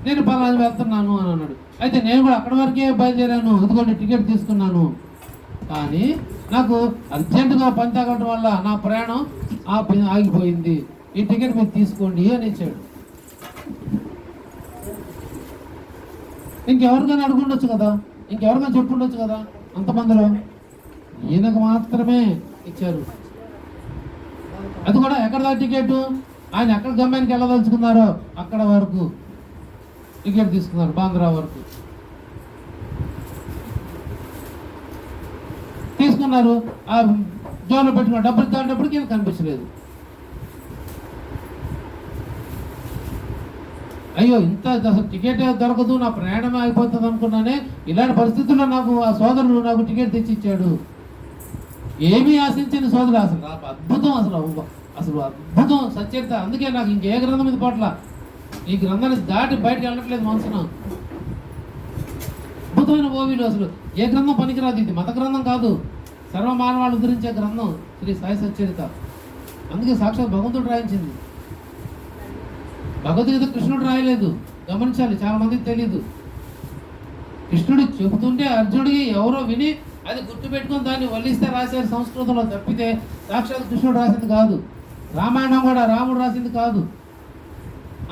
నేను పలానా వెళ్తున్నాను అని అన్నాడు. అయితే నేను కూడా అక్కడి వరకే బయలుదేరాను, ఇదిగోండి టికెట్ తీసుకున్నాను, కానీ నాకు అర్జెంటుగా పని తగ్గడం వల్ల నా ప్రయాణం ఆగిపోయింది, ఈ టికెట్ మీరు తీసుకోండి అని ఇచ్చాడు. ఇంకెవరికైనా అడుగుండొచ్చు కదా, ఇంకెవరికైనా చెప్పుండొచ్చు కదా. అంతమందిలో ఈయనకు మాత్రమే ఇచ్చారు. అది కూడా ఎక్కడ దాకా టికెట్? ఆయన ఎక్కడ గమ్యానికి వెళ్ళదలుచుకున్నారో అక్కడ వరకు టికెట్ తీసుకున్నారు, బాంద్రా వరకు తీసుకున్నారు. ఆ జోన్లో పెట్టుకున్న డబ్బులు ఇచ్చేటప్పటికి ఈయన కనిపించలేదు. అయ్యో, ఇంత అసలు టికెట్ దొరకదు, నా ప్రయాణం అయిపోతుంది అనుకున్నానే. ఇలాంటి పరిస్థితుల్లో నాకు ఆ సోదరుడు నాకు టికెట్ తెచ్చి ఇచ్చాడు. ఏమీ ఆశించని సోదరుడు, అసలు అద్భుతం, అసలు అద్భుతం సచరిత. అందుకే నాకు ఇంకే గ్రంథం మీద పట్ల, ఈ గ్రంథాన్ని దాటి బయటకు వెళ్ళట్లేదు మనసున. అద్భుతమైన ఓవిలు, అసలు ఏ గ్రంథం పనికిరాదు. ఇది మత గ్రంథం కాదు, సర్వమానవాళ్ళు ఉద్ధరించే గ్రంథం శ్రీ సాయి సచ్చరిత. అందుకే సాక్షాత్ భగవంతుడు రాయించింది. భగవద్గీత కృష్ణుడు రాయలేదు, గమనించాలి, చాలా మందికి తెలీదు. కృష్ణుడు చెబుతుంటే అర్జునుడికి ఎవరో విని అది గుర్తుపెట్టుకొని దాన్ని వల్లిస్తే రాశారు సంస్కృతంలో, తప్పితే సాక్షాత్ కృష్ణుడు రాసింది కాదు. రామాయణం కూడా రాముడు రాసింది కాదు.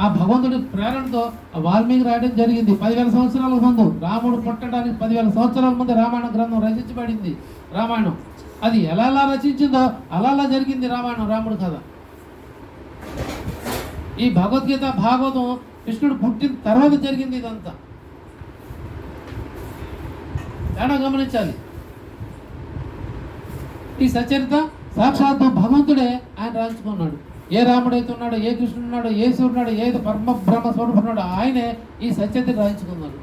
ఆ భగవంతుడి ప్రేరణతో వాల్మీకి రాయడం జరిగింది. 10,000 సంవత్సరాల ముందు, రాముడు పుట్టడానికి 10,000 సంవత్సరాల ముందు రామాయణ గ్రంథం రచించబడింది. రామాయణం అది ఎలా రచించిందో అలా జరిగింది రామాయణం, రాముడు కథ. ఈ భగవద్గీత భాగవతం కృష్ణుడు పుట్టిన తర్వాత జరిగింది ఇదంతా. తేడా గమనించాలి. ఈ సచరిత సాక్షాత్తు భగవంతుడే ఆయన రాయించుకున్నాడు. ఏ రాముడైతే ఉన్నాడో, ఏ కృష్ణుడు ఉన్నాడో, ఏ సూర్యుడు, ఏది పరమ బ్రహ్మ స్వరూపున్నాడో ఆయనే ఈ సచరిత రాయించుకున్నాడు.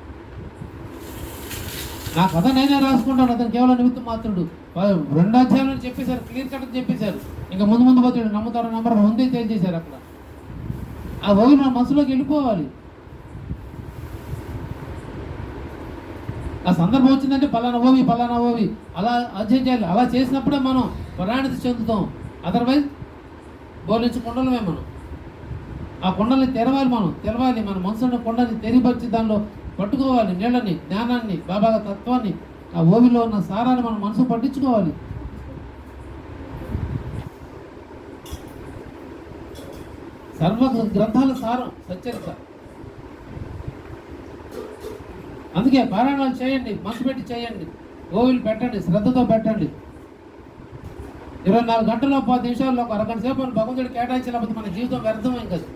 నా కథ నేనే రాసుకుంటాను, అతను కేవలం నిమిత్తం మాత్రుడు. 2 అధ్యాయాలను చెప్పేశారు, క్లియర్ కట్ చెప్పేశారు. ఇంకా ముందు పోతాడు, నమ్ముతారు నమ్మరు ముందే తేల్చేశారు. అక్కడ ఆ ఓవి మన మనసులోకి వెళ్ళిపోవాలి. ఆ సందర్భం వచ్చిందంటే పలానా ఓవి అలా అధ్యయనం చేయాలి. అలా చేసినప్పుడే మనం ప్రయాణిత చెందుతాం. అదర్వైజ్ బోలించి కుండలమే మనం. ఆ కుండల్ని తెరవాలి, తెరవాలి. మన మనసులో కుండని తెరిపరిచి దానిలో పట్టుకోవాలి, నీళ్ళని, జ్ఞానాన్ని, బాబా తత్వాన్ని, ఆ ఓవిలో ఉన్న సారాన్ని మన మనసు పట్టించుకోవాలి. సర్వ గ్రంథాల సారం సచ్చరిత. అందుకే పారాయణాలు చేయండి, మనసు పెట్టి చేయండి, ఓవిలు పెట్టండి, శ్రద్ధతో పెట్టండి. 24 గంటల్లో 10 నిమిషాల్లో ఒక అరగంట సేపు భగవంతుడు కేటాయించలేకపోతే మన జీవితం వ్యర్థమైంది కదా.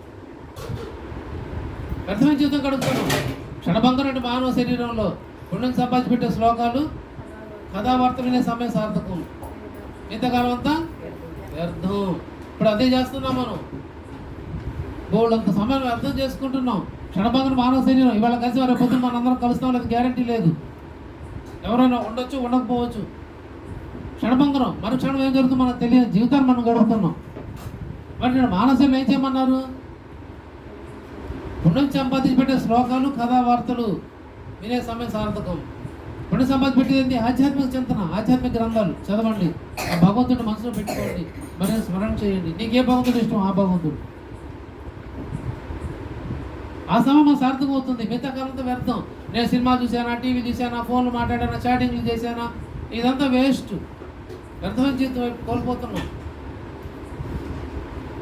వ్యర్థమైన జీవితం గడుపుతున్నాం. క్షణభంగం మానవ శరీరంలో పుణ్యం సంపాదించి పెట్టే శ్లోకాలు, కథావార్త వినే సమయం సార్థకం, ఇంతకాలం అంతా వ్యర్థం. ఇప్పుడు అదే చేస్తున్నాం మనం. బోళ్ళంత సమయం అర్థం చేసుకుంటున్నాం. క్షణభంగం మానవ శరీరం. ఇవాళ కలిసి వారి పొద్దున్న మనందరం కలుస్తాం లేదు, గ్యారంటీ లేదు. ఎవరైనా ఉండొచ్చు, ఉండకపోవచ్చు. క్షణభంగరం, మరుక్షణం ఏం జరుగుతుందో మనకు తెలియదు. జీవితాన్ని మనం గడుపుతున్నాం. మరి నేను మానసికం ఏం చేయమన్నారు? పుణ్యం సంపాదించి పెట్టే శ్లోకాలు, కథావార్తలు వినే సమయం సార్థకం. పుణ్యం సంపాదించి పెట్టేది ఆధ్యాత్మిక చింతన, ఆధ్యాత్మిక గ్రంథాలు చదవండి. ఆ భగవంతుడిని మనసులో పెట్టుకోండి, మరి స్మరణ చేయండి. నీకే భగవంతుడు ఇష్టం ఆ భగవంతుడు. ఆ సమయం మన సార్థకం అవుతుంది. మిగతా కాలంతో వ్యర్థం. నేను సినిమా చూసానా, టీవీ చూసానా, ఫోన్లు మాట్లాడానా, చాటింగ్లు చేశానా, ఇదంతా వేస్ట్. వ్యర్థమైన జీవితం కోల్పోతున్నాం.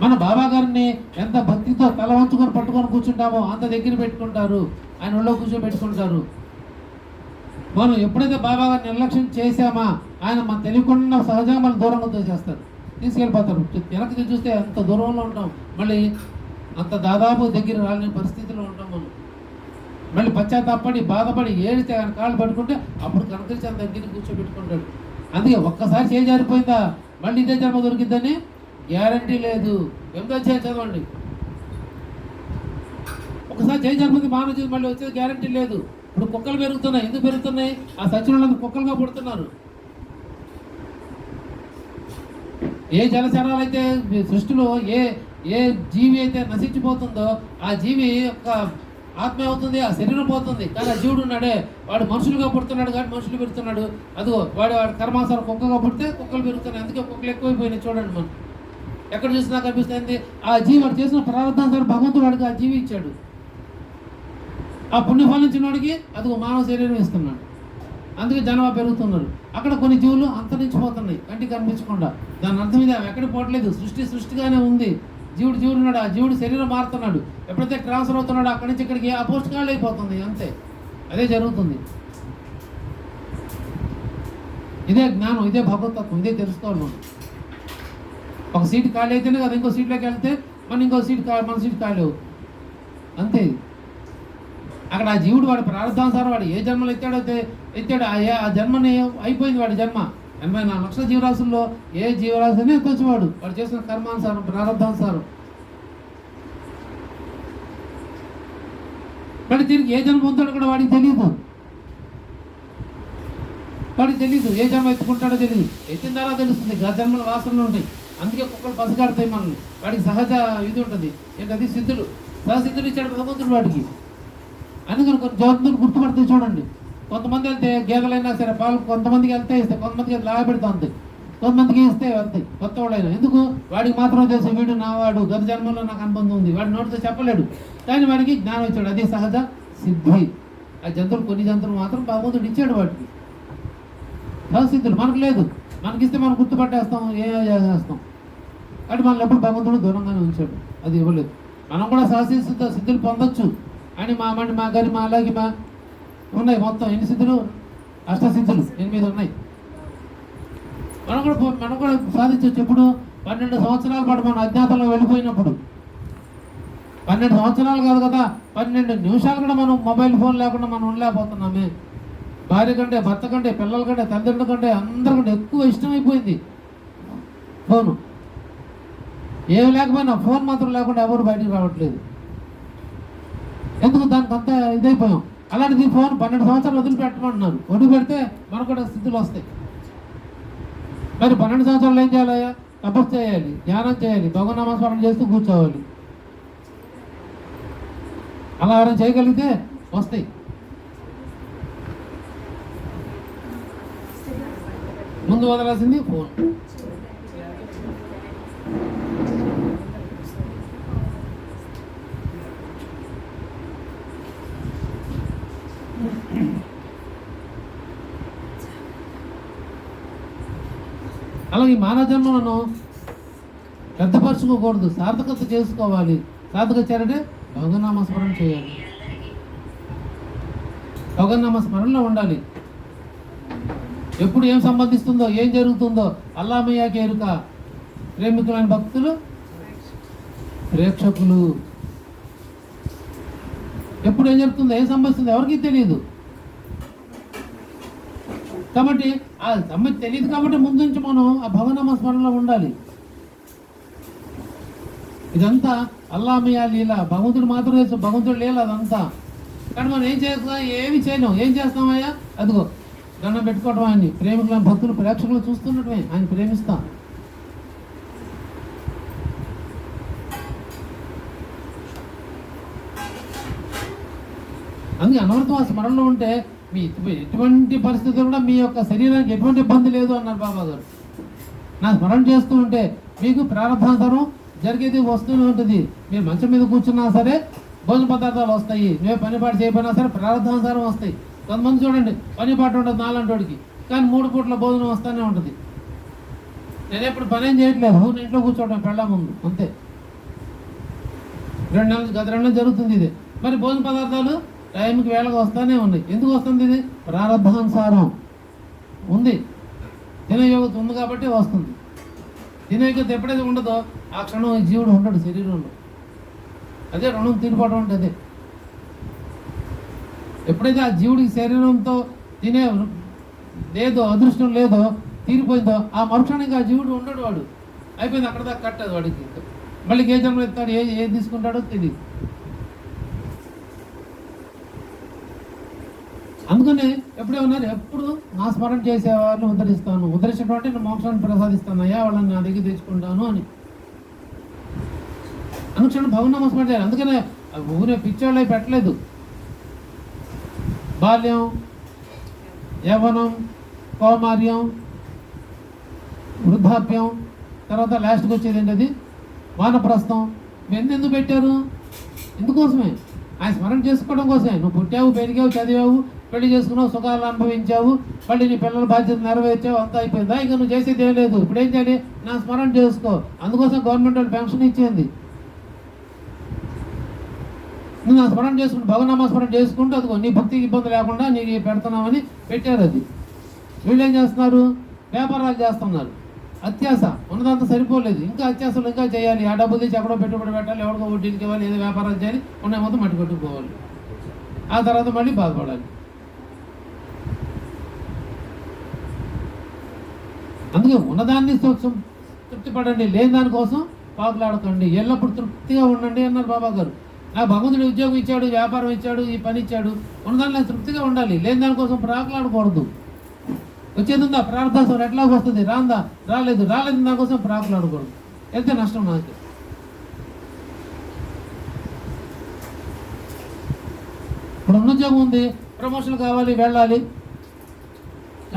మన బాబా గారిని ఎంత భక్తితో తల వంచుకొని పట్టుకొని కూర్చుంటామో అంత దగ్గర పెట్టుకుంటారు, ఆయన ఒళ్ళో కూర్చోబెట్టుకుంటారు. మనం ఎప్పుడైతే బాబా గారిని నిర్లక్ష్యం చేశామా ఆయన మన తెలియకుండా సహజంగా మళ్ళీ దూరంగా తోసేస్తారు, తీసుకెళ్ళిపోతారు. వెనక్కి చూస్తే అంత దూరంలో ఉంటాం, మళ్ళీ అంత దాదాపు దగ్గర రాలేని పరిస్థితిలో ఉంటాం మనం. మళ్ళీ పశ్చాత్తాపడి బాధపడి ఏడితే ఆయన కాళ్ళు పట్టుకుంటే అప్పుడు కనకరించి ఆయన దగ్గర కూర్చోబెట్టుకుంటాడు. అందుకే ఒక్కసారి చేయి జారిపోయిందా మళ్ళీ ఇదే జన్మ దొరికిద్దని గ్యారంటీ లేదు. ఎంత చదవండి, ఒకసారి చేయి జారిపోయింది మానవ జీవితం మళ్ళీ వచ్చేది గ్యారంటీ లేదు. ఇప్పుడు కుక్కలు పెరుగుతున్నాయి, ఎందుకు పెరుగుతున్నాయి? ఆ సచ్చినందుకు కుక్కలుగా పుడుతున్నారు. ఏ జలచరాలు అయితే సృష్టిలో ఏ జీవి అయితే నశించిపోతుందో ఆ జీవి యొక్క ఆత్మ అవుతుంది, ఆ శరీరం పోతుంది. కానీ ఆ జీవుడు ఉన్నాడే వాడు మనుషులుగా పుడుతున్నాడు కాబట్టి మనుషులు పెరుగుతున్నాడు. అదిగో వాడి కర్మానుసారం కుక్కగా పుడితే కుక్కలు పెరుగుతున్నాయి. అందుకే కుక్కలు ఎక్కువైపోయినాయి చూడండి. మనం ఎక్కడ చూసినా కనిపిస్తుంది ఆ జీవి వాడు చేసిన ప్రారంభానుసారం భగవంతుడు వాడికి ఆ జీవి ఇచ్చాడు. ఆ పుణ్యఫలం ఇచ్చిన వాడికి అదిగో మానవ శరీరం ఇస్తున్నాడు. అందుకే జనాభా పెరుగుతున్నారు. అక్కడ కొన్ని జీవులు అంతరించిపోతున్నాయి కంటికి కనిపించకుండా. దాని అర్థం ఇది ఎక్కడికి పోవట్లేదు, సృష్టిగానే ఉంది. జీవుడు ఉన్నాడు, ఆ జీవుడు శరీరం మారుతున్నాడు. ఎప్పుడైతే ట్రాన్స్ఫర్ అవుతున్నాడో అక్కడి నుంచి ఇక్కడికి ఆ పోస్ట్ ఖాళీ అయిపోతుంది. అంతే, అదే జరుగుతుంది. ఇదే జ్ఞానం, ఇదే భగవతత్వం, ఇదే తెలుసుకోవాలి మనం. ఒక సీట్ ఖాళీ అయితేనే కదా ఇంకో సీట్లోకి వెళ్తే మన ఇంకో సీట్ మన సీట్ ఖాళీ అవుతుంది. అంతే. అక్కడ ఆ జీవుడు వాడి ప్రారంభానుసారం వాడు ఏ జన్మలు ఎత్తాడు ఆ జన్మని అయిపోయింది. వాడి జన్మ 84 లక్షల జీవరాశుల్లో ఏ జీవరాశిని ఎత్తొచ్చు వాడు చేసిన కర్మానుసారం ప్రారంభానుసారం. వాడి తిరిగి ఏ జన్మ పొందుతాడో కూడా వాడికి తెలియదు. ఏ జన్మ ఎత్తుకుంటాడో తెలియదు. ఎత్తిన తర్వాత తెలుస్తుంది. గత జన్మల వాసనలు ఉంటాయి. అందుకే కుక్కలు పసిగడతాయి మనల్ని. వాడికి సహజ ఇది ఉంటుంది. ఏంటది? సిద్ధుడు, సహసిద్ధుడు ఇచ్చాడు భగవంతుడు వాడికి. అందుకని కొన్ని జాతులు గుర్తుపడతాయి చూడండి. కొంతమంది వెళ్తే గేదెలైనా సరే పాలు కొంతమందికి వెళ్తే ఇస్తాయి, కొంతమందికి లాగబెడతా ఉంటాయి, కొంతమందికి ఇస్తే వెళ్తాయి కొత్త వాళ్ళైనా. ఎందుకు? వాడికి మాత్రం తెలిసి వీడు నావాడు, గత జన్మలో నాకు అనుబంధం ఉంది, వాడి నోటితో చెప్పలేడు. కానీ వాడికి జ్ఞానం ఇచ్చాడు. అది సహజ సిద్ధి. ఆ జంతువులు కొన్ని జంతువులు మాత్రం భగవంతుడు ఇచ్చాడు వాటికి. సహసిద్ధులు మనకు లేదు. మనకిస్తే మనం గుర్తుపట్టేస్తాం, చేస్తాం. అంటే మనల్ని ఎప్పుడు భగవంతుడు దూరంగానే ఉంచాడు, అది ఇవ్వలేదు. మనం కూడా సిద్ధులు పొందొచ్చు అని మా గారి మా అలాగే మా ఉన్నాయి. మొత్తం ఎన్ని సిద్ధులు? అష్టసిద్ధులు 8 ఉన్నాయి. మనం కూడా సాధించవచ్చు. ఎప్పుడు? 12 సంవత్సరాల పాటు మనం అజ్ఞాతంలో వెళ్ళిపోయినప్పుడు. 12 సంవత్సరాలు కాదు కదా, 12 నిమిషాలు కూడా మనం మొబైల్ ఫోన్ లేకుండా మనం ఉండలేకపోతున్నామే. భార్య కంటే, భర్త కంటే, పిల్లల కంటే, తల్లిదండ్రుల కంటే అందరికంటే ఎక్కువ ఇష్టమైపోయింది ఫోను. ఏమి లేకపోయినా ఫోన్ మాత్రం లేకుండా ఎవరు బయటికి రావట్లేదు. ఎందుకు? దానికి అంతా ఇదైపోయాం. అలాంటిది ఫోన్ 12 సంవత్సరాలు వదిలిపెట్టమంటున్నారు. వదిలిపెడితే మనకు కూడా స్థితులు వస్తాయి. మరి 12 సంవత్సరాలు ఏం చేయాలయ్యా? తపస్సు చేయాలి, ధ్యానం చేయాలి, భగవన్నామస్మరణ చేస్తూ కూర్చోవాలి. అలా ఎవరైనా చేయగలిగితే వస్తాయి. ముందు వదలాల్సింది ఫోన్. అలాగే మానవ జన్మలను పెద్దపరచుకోకూడదు, సార్థకత చేసుకోవాలి. సార్థకత చేయాలంటే భగవన్నామస్మరణ చేయాలి, భగవన్నామస్మరణలో ఉండాలి. ఎప్పుడు ఏం సంబంధిస్తుందో, ఏం జరుగుతుందో అల్లామయ్యాకి ఎరుక. ప్రేమికులైన భక్తులు, ప్రేక్షకులు. ఎప్పుడు ఏం జరుగుతుందో, ఏం సంభవిస్తుందో ఎవరికీ తెలియదు. కాబట్టి ఆ సంబంధం తెలియదు కాబట్టి ముందు నుంచి మనం ఆ భగవన్నామస్మరణలో ఉండాలి. ఇదంతా అల్లామయ్య లీల. భగవంతుడు మాత్రం తెలుసు, భగవంతుడు లీల అదంతా. కానీ మనం ఏం చేస్తాం? ఏమి చేయలేం. ఏం చేస్తామయ్యా? అదిగో దండం పెట్టుకోవడం. ఆయన్ని ప్రేమికులను, భక్తులు, ప్రేక్షకులు చూస్తున్నట్టుమే ఆయన ప్రేమిస్తాం. అందుకే అనవరతం ఆ స్మరణలో ఉంటే మీ ఎటువంటి పరిస్థితులు కూడా మీ యొక్క శరీరానికి ఎటువంటి ఇబ్బంది లేదు అన్నారు బాబా గారు. నా స్మరణ చేస్తూ ఉంటే మీకు ప్రారంభానుసారం జరిగేది వస్తూనే ఉంటుంది. మీరు మంచం మీద కూర్చున్నా సరే భోజన పదార్థాలు వస్తాయి. నువ్వే పనిపాటు చేయకపోయినా సరే ప్రారంభానుసారం వస్తాయి. కొంతమంది చూడండి పనిపాటు ఉంటుంది నాలంటోడికి, కానీ 3 పూట్ల భోజనం వస్తూనే ఉంటుంది. నేను ఎప్పుడు పని ఏం చేయట్లేదు, ఇంట్లో కూర్చోవడం పెళ్ళ ముందు అంతే. 2 నెలలు గత 2 నెలలు జరుగుతుంది ఇది. మరి భోజన పదార్థాలు టైంకి వేళగా వస్తూనే ఉన్నాయి. ఎందుకు వస్తుంది? ఇది ప్రారంభానుసారం ఉంది. దినయోగత ఉంది కాబట్టి వస్తుంది. దినయోగత ఎప్పుడైతే ఉండదో ఆ క్షణం ఈ జీవుడు ఉండడు శరీరంలో. అదే రుణం తీరిపోవడం అంటే అదే. ఎప్పుడైతే ఆ జీవుడికి శరీరంతో తినే లేదో, అదృష్టం లేదో, తీరిపోయిందో ఆ మరుక్షణంగా ఆ జీవుడు ఉండడు. వాడు అయిపోయింది, అక్కడ దాకా కట్టదు వాడికి. మళ్ళీ ఏ జన్మలు ఎత్తాడు, ఏది తీసుకుంటాడో తెలియదు. అందుకని ఎప్పుడే ఉన్నారు, ఎప్పుడు నా స్మరణ చేసే వాళ్ళని ఉద్ధరిస్తాను, ఉద్ధరించినటువంటి నేను మోక్షాన్ని ప్రసాదిస్తాను అయ్యా, వాళ్ళని నా దగ్గర తెచ్చుకుంటాను అని అనుక్షణం భగవన్నామ స్మరణ చేయాలి. అందుకనే ఊరే పిచ్చోళ్ళై పెట్టలేదు. బాల్యం, యవ్వనం, కౌమార్యం, వృద్ధాప్యం, తర్వాత లాస్ట్కి వచ్చేది ఏంటది వానప్రస్థం. ఇవన్నీ ఎందుకు పెట్టారు? ఇందుకోసమే, ఆయన స్మరణ చేసుకోవడం కోసమే. నువ్వు పుట్టావు, పెరిగావు, చదివావు, పెళ్లి చేసుకున్నావు, సుఖాలు అనుభవించావు, మళ్ళీ నీ పిల్లల బాధ్యత నెరవేర్చావు, అంతా అయిపోయిందా? ఇక నువ్వు చేసేది ఏం లేదు. ఇప్పుడు ఏం చేయాలి? నా స్మరణ చేసుకో. అందుకోసం గవర్నమెంట్ వాళ్ళు పెన్షన్ ఇచ్చింది. నువ్వు నా స్మరణ చేసుకుంటూ భగవన్నామ స్మరణ చేసుకుంటూ అదిగో నీ భక్తికి ఇబ్బంది లేకుండా నీకు పెడుతున్నామని పెట్టారు. అది వీళ్ళు ఏం చేస్తున్నారు? వ్యాపారాలు చేస్తున్నారు. అత్యాస ఉన్నదంతా సరిపోలేదు, ఇంకా అత్యాసలు ఇంకా చేయాలి. ఆ డబ్బులు తెచ్చి ఎక్కడో పెట్టుబడి పెట్టాలి, ఎవరికో వడ్డీలకి ఇవ్వాలి, ఏదో వ్యాపారాలు చేయాలి, ఉన్న మొత్తం మట్టి కొట్టుకుపోవాలి. ఆ తర్వాత మళ్ళీ బాధపడాలి. అందుకే ఉన్నదాన్ని తృప్తి పడండి, లేని దానికోసం పాకులాడకండి, ఎల్లప్పుడు తృప్తిగా ఉండండి అన్నారు బాబా గారు. నా భగవంతుడు ఉద్యోగం ఇచ్చాడు, వ్యాపారం ఇచ్చాడు, ఈ పని ఇచ్చాడు, ఉన్నదాన్ని తృప్తిగా ఉండాలి, లేని దానికోసం ప్రాకులాడకూడదు. వచ్చేది ఉందా ప్రార్థన ఎట్లా వస్తుంది, రాలేదు దానికోసం ప్రాకులాడకూడదు. వెళ్తే నష్టం నాకు. ఇప్పుడు ఉన్న ఉద్యోగం ఉంది, ప్రమోషన్ కావాలి, వెళ్ళాలి,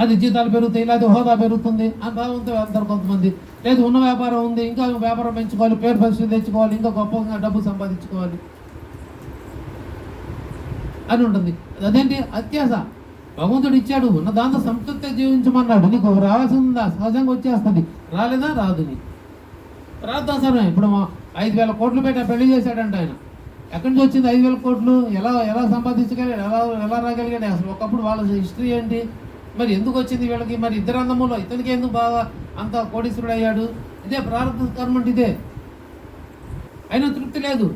అది జీతాలు పెరుగుతాయి, లేదా హోదా పెరుగుతుంది అని భావంతో వెళ్తారు కొంతమంది. లేదు ఉన్న వ్యాపారం ఉంది, ఇంకా వ్యాపారం పెంచుకోవాలి, పేరు పరిస్థితి తెచ్చుకోవాలి, ఇంకా గొప్పగా డబ్బు సంపాదించుకోవాలి అని ఉంటుంది. అదేంటి? అత్యాస. భగవంతుడు ఇచ్చాడు, ఉన్న దాంతో సంతృప్తిగా జీవించమన్నాడు. నీకు రావాల్సిందా సహజంగా వచ్చేస్తుంది, రాలేదా రాదు. నీ ప్రార్థన సరే. ఇప్పుడు 5,000 కోట్లు పెట్టి పెళ్లి చేశాడంట ఆయన. ఎక్కడి నుంచి వచ్చింది 5,000 కోట్లు? ఎలా సంపాదించగలిగాడు, ఎలా రాగలిగాడు? అసలు ఒకప్పుడు వాళ్ళ హిస్టరీ ఏంటి, మరి ఎందుకు వచ్చింది వీళ్ళకి? మరి ఇద్దరు అందములో ఇతనికి ఎందుకు బాగా అంత కోటీశ్వరుడు అయ్యాడు? ఇదే ప్రారంభ కర్మ అంటే ఇదే. అయినా తృప్తి లేదు.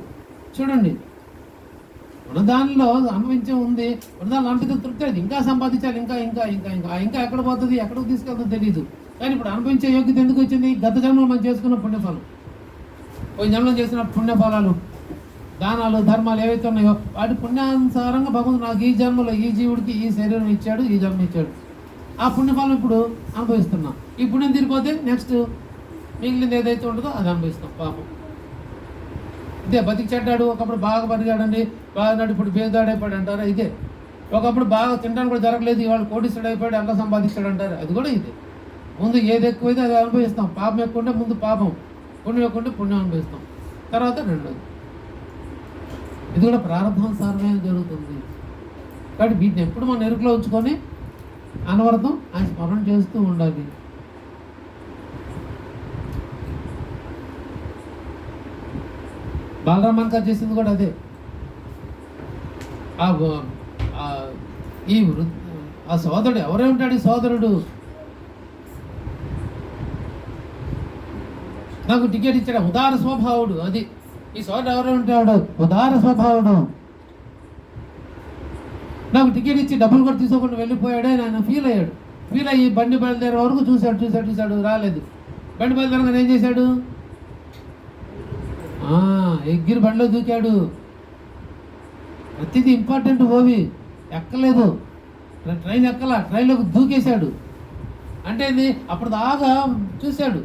చూడండి, ఉన్నదానిలో అనుభవించే ఉంది, ఉన్నదానిలో అనిపించే తృప్తి లేదు. ఇంకా సంపాదించాలి, ఇంకా ఇంకా ఇంకా ఇంకా ఇంకా ఎక్కడ పోతుంది, ఎక్కడికి తీసుకెళ్తుందో తెలియదు. కానీ ఇప్పుడు అనుభవించే యోగ్యత ఎందుకు వచ్చింది? గత జన్మలో మనం చేసుకున్న పుణ్యఫలం, పోయిన జన్మలో చేసిన పుణ్యఫలాలు, దానాలు, ధర్మాలు ఏవైతే ఉన్నాయో వాటి పుణ్యానుసారంగా భగవంతుడు నాకు ఈ జన్మలో ఈ జీవుడికి ఈ శరీరం ఇచ్చాడు, ఈ జన్మ ఇచ్చాడు. ఆ పుణ్యఫలం ఇప్పుడు అనుభవిస్తున్నాం. ఈ పుణ్యం తీరిపోతే నెక్స్ట్ మిగిలింది ఏదైతే ఉంటుందో అది అనుభవిస్తాం. పాపం ఇదే. బతికి చెడ్డాడు, ఒకప్పుడు బాగా బతికాడండి, బాగా ఇప్పుడు పేదాడైపోయాడు అంటారా? ఇదే. ఒకప్పుడు బాగా తినడానికి కూడా జరగలేదు, ఇవాళ కోటీశ్వరుడు అయిపోయాడు, అలా సంపాదిస్తాడు అంటారు. అది కూడా ఇదే. ముందు ఏది ఎక్కువైతే అది అనుభవిస్తాం. పాపం ఎక్కువ ఉంటే ముందు పాపం, పుణ్యం ఎక్కువ ఉంటే పుణ్యం అనుభవిస్తాం, తర్వాత రెండోది. ఇది కూడా ప్రారంభానుసారమే జరుగుతుంది. కాబట్టి వీటిని ఎప్పుడు మనం ఎరుకలో ఉంచుకొని అనవరతం ఆయన స్మరణ చేస్తూ ఉండాలి. బాలరామన్ గారు చేసింది కూడా అదే. ఆ సోదరుడు ఎవరే ఉంటాడు? ఈ సోదరుడు నాకు టికెట్ ఇచ్చాడు, ఉదార స్వభావుడు. అది ఈ సోదరుడు ఎవరే ఉంటాడు? ఉదార స్వభావుడు. నాకు టికెట్ ఇచ్చి డబ్బులు కూడా తీసుకోకుండా వెళ్ళిపోయాడు. ఆయన ఫీల్ అయ్యాడు. ఫీల్ అయ్యి బండి బయలుదేరే వరకు చూశాడు, రాలేదు. బండి బయలుదేరగానే ఏం చేశాడు? ఎగ్గిరి బండిలో దూకాడు. ప్రతిదీ ఇంపార్టెంట్ ఓవి ఎక్కలేదు, ట్రైన్ ఎక్కలా, ట్రైన్లోకి దూకేశాడు. అంటే ఇది అప్పుడు దాకా చూశాడు.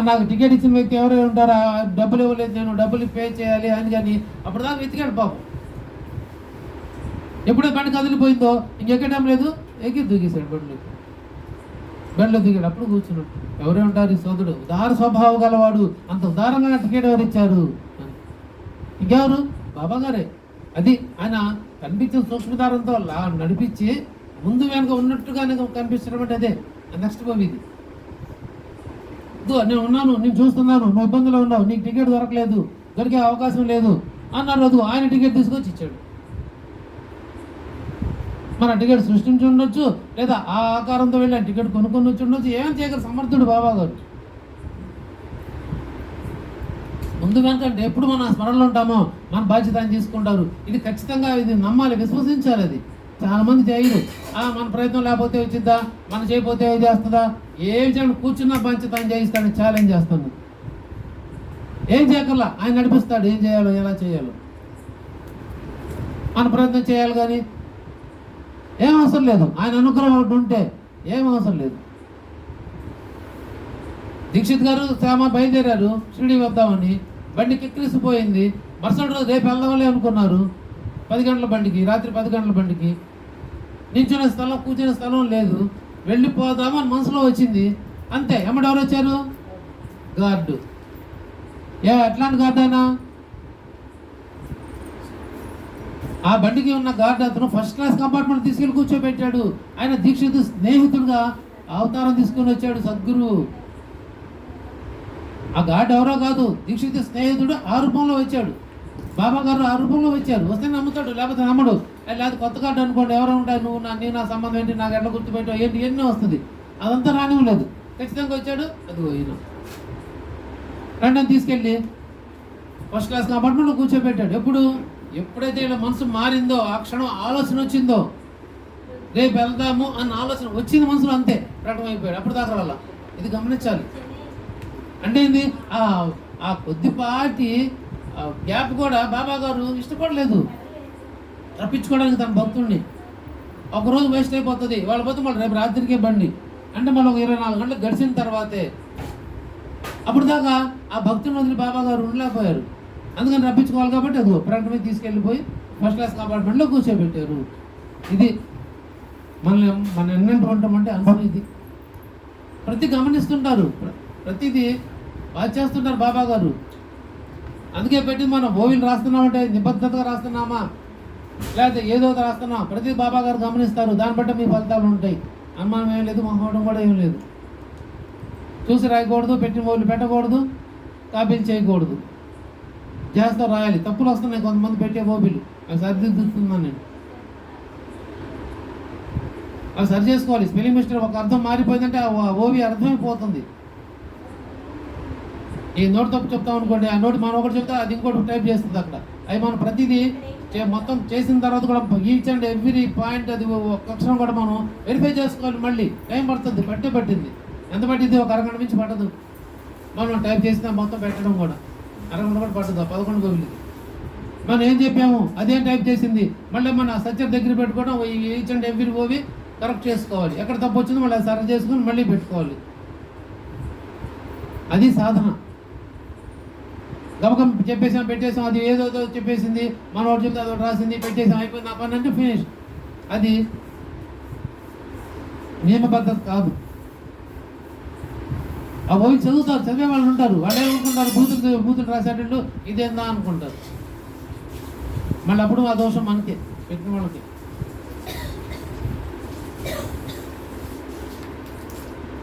నాకు టికెట్ ఇచ్చిన వ్యక్తి ఎవరైనా ఉంటారా, డబ్బులు ఇవ్వలేదు, నేను డబ్బులు పే చేయాలి అని. కానీ అప్పుడు దాకా వెతికాడు పాపం. ఎప్పుడో బండి కదిలిపోయిందో ఇంకెక్కడం లేదు, ఎక్కి దూకేశాడు బండిలో దిగాడు. అప్పుడు కూర్చున్నాడు. ఎవరే ఉంటారు? ఈ సోదరుడు ఉదార స్వభావం గలవాడు. అంత ఉదారంగా టికెట్ ఎవరు ఇచ్చారు? ఇంకెవరు? బాబా గారే. అది ఆయన కనిపించిన సూక్ష్మధారంతో నడిపించి ముందు వెనక ఉన్నట్టుగానే కనిపించడం అంటే అదే నెక్స్ట్ బాబు. ఇది నేను ఉన్నాను, నేను చూస్తున్నాను, నువ్వు ఇబ్బందులో ఉన్నావు, నీకు టికెట్ దొరికే అవకాశం లేదు అన్నారు. అది ఆయన టికెట్ తీసుకొచ్చి ఇచ్చాడు. మన టికెట్ సృష్టించి ఉండొచ్చు, లేదా ఆ ఆకారంతో వెళ్ళి ఆ టికెట్ కొనుక్కొని వచ్చి ఉండొచ్చు. ఏం చేయగల సమర్థుడు బాబా గారు. ముందు వెనకంటే ఎప్పుడు మన స్మరణలో ఉంటామో మన బాధ్యత ఆయన తీసుకుంటారు. ఇది ఖచ్చితంగా ఇది నమ్మాలి, విశ్వసించాలి. అది చాలామంది చేయరు. మన ప్రయత్నం లేకపోతే వచ్చిద్దా, మనం చేయకపోతే ఏం చేస్తుందా, ఏం చేయాలి, కూర్చున్న బాధ్యత ఆయన చేయిస్తాడు, ఛాలెంజ్ చేస్తాను. ఏం చేయకల్లా ఆయన నడిపిస్తాడు, ఏం చేయాలో ఎలా చేయాలో మన ప్రయత్నం చేయాలి. కానీ ఏం అవసరం లేదు, ఆయన అనుగ్రహం ఒకటి ఉంటే ఏం అవసరం లేదు. దీక్షిత్ గారు శ్యామ బయలుదేరారు షిరిడి వద్దామని, బండి కిక్కిరిసిపోయింది. మరుసటి రోజు రేపు వెళ్దామలే అనుకున్నారు. 10 గంటల బండికి, రాత్రి 10 గంటల బండికి నించునే స్థలం, కూర్చునే స్థలం లేదు. వెళ్ళిపోదామని మనసులో వచ్చింది, అంతే. ఎమ్మడి ఎవరు వచ్చారు? గార్డు. ఎట్లాంటి గార్డు అయినా? ఆ బండికి ఉన్న గార్డు అతను ఫస్ట్ క్లాస్ కంపార్ట్మెంట్ తీసుకెళ్ళి కూర్చోబెట్టాడు. ఆయన దీక్షిత్ స్నేహితుడుగా అవతారం తీసుకుని వచ్చాడు సద్గురు. ఆ గార్డు ఎవరో కాదు, దీక్షిత్ స్నేహితుడు ఆ రూపంలో వచ్చాడు. బాబా గారు ఆ రూపంలో వచ్చారు. వస్తే నమ్ముతాడు, లేకపోతే నమ్మడు. లేదా కొత్త గార్డు అనుకోండి, ఎవరు ఉంటారు, నువ్వు నా సంబంధం ఏంటి, నాకు ఎట్లా గుర్తుపెట్టావు ఏంటి, ఎన్నో వస్తుంది. అదంతా రానివ్వలేదు. ఖచ్చితంగా వచ్చాడు. అదిగో ఈయన రెండని తీసుకెళ్ళి ఫస్ట్ క్లాస్ కంపార్ట్మెంట్లో కూర్చోబెట్టాడు. ఎప్పుడైతే ఇలా మనసు మారిందో, ఆ క్షణం ఆలోచన వచ్చిందో, రేపు వెళ్దాము అన్న ఆలోచన వచ్చింది మనసులో, అంతే ప్రకటమైపోయాడు. అప్పుడు దాకా రాల. ఇది గమనించాలి. అంటే ఏంది, ఆ కొద్దిపాటి గ్యాప్ కూడా బాబా గారు ఇష్టపడలేదు రప్పించుకోవడానికి తన భక్తుడిని. ఒకరోజు వేస్ట్ అయిపోతుంది, వాళ్ళ పోతే మళ్ళీ రేపు రాత్రికే బండి అంటే మళ్ళీ ఒక 24 గంటలు గడిచిన తర్వాతే. అప్పుడు దాకా ఆ భక్తుని వదిలి బాబా గారు ఉండలేకపోయారు. అందుకని రప్పించుకోవాలి కాబట్టి అది ప్రకటన మీద తీసుకెళ్ళిపోయి ఫస్ట్ క్లాస్ కంపార్ట్మెంట్లో కూర్చోబెట్టారు. ఇది మన ఎన్నెంటు ఉంటామంటే అనుభవం. ఇది ప్రతి గమనిస్తుంటారు, ప్రతిదీ బాగా చేస్తుంటారు బాబా గారు. అందుకే పెట్టి మనం ఓవిలు రాస్తున్నామంటే నిబద్ధతగా రాస్తున్నామా, లేకపోతే ఏదో రాస్తున్నాం, ప్రతి బాబా గారు గమనిస్తారు. దాన్ని బట్టి మీ ఫలితాలు ఉంటాయి. అనుమానం ఏం లేదు, మొహమాటం కూడా ఏం లేదు. చూసి రాయకూడదు, పెట్టిన ఓవిలు పెట్టకూడదు, కాపీలు చేయకూడదు. చేస్తా రాయాలి. తప్పులు వస్తున్నాయి కొంతమంది పెట్టే ఓవిలు, అవి సరిదిద్దుతున్నాను నేను. అవి సరి చేసుకోవాలి. స్పెల్లింగ్ మిస్టేక్ ఒక అర్థం మారిపోయిందంటే ఆ ఓవి అర్థమైపోతుంది. ఈ నోటు తప్పు చెప్తాం అనుకోండి, ఆ నోటు మనం ఒకటి చెప్తే అది ఇంకోటి టైప్ చేస్తుంది అక్కడ. అవి మనం ప్రతిదీ మొత్తం చేసిన తర్వాత కూడా ఈచ్ అండ్ ఎవ్రీ పాయింట్ అది ఒక అక్షరం కూడా మనం వెరిఫై చేసుకోవాలి. మళ్ళీ టైం పడుతుంది, పట్టింది. ఎంత పట్టింది? ఒక అరగంట నుంచి పట్టదు. మనం టైప్ చేసిన మొత్తం పెట్టడం కూడా అరగంట కూడా పట్టదు. 11 గోబులకి మనం ఏం చెప్పాము అదేం టైప్ చేసింది. మళ్ళీ మన సత్యం దగ్గర పెట్టుకోవడం, ఈచ్ అండ్ ఎవ్రీ ఓవి కరెక్ట్ చేసుకోవాలి. ఎక్కడ తప్పు వచ్చిందో మళ్ళీ సరి చేసుకుని మళ్ళీ పెట్టుకోవాలి. అది సాధన. గమకం చెప్పేసాం, పెట్టేసాం, అది ఏదో చెప్పేసింది, మనం ఒకటి చెప్తే అదొకటి రాసింది, పెట్టేసాం, అయిపోయింది ఆ పని అంటే ఫినిష్. అది నియమ పద్ధతి కాదు. ఆ ఓవి చదువుతారు, చదివే వాళ్ళు ఉంటారు. వాళ్ళు ఏమనుకుంటారు, బూతులు రాసేటట్టు ఇదేందా అనుకుంటారు. మళ్ళీ అప్పుడు ఆ దోషం మనకే, పెట్టిన వాళ్ళకి.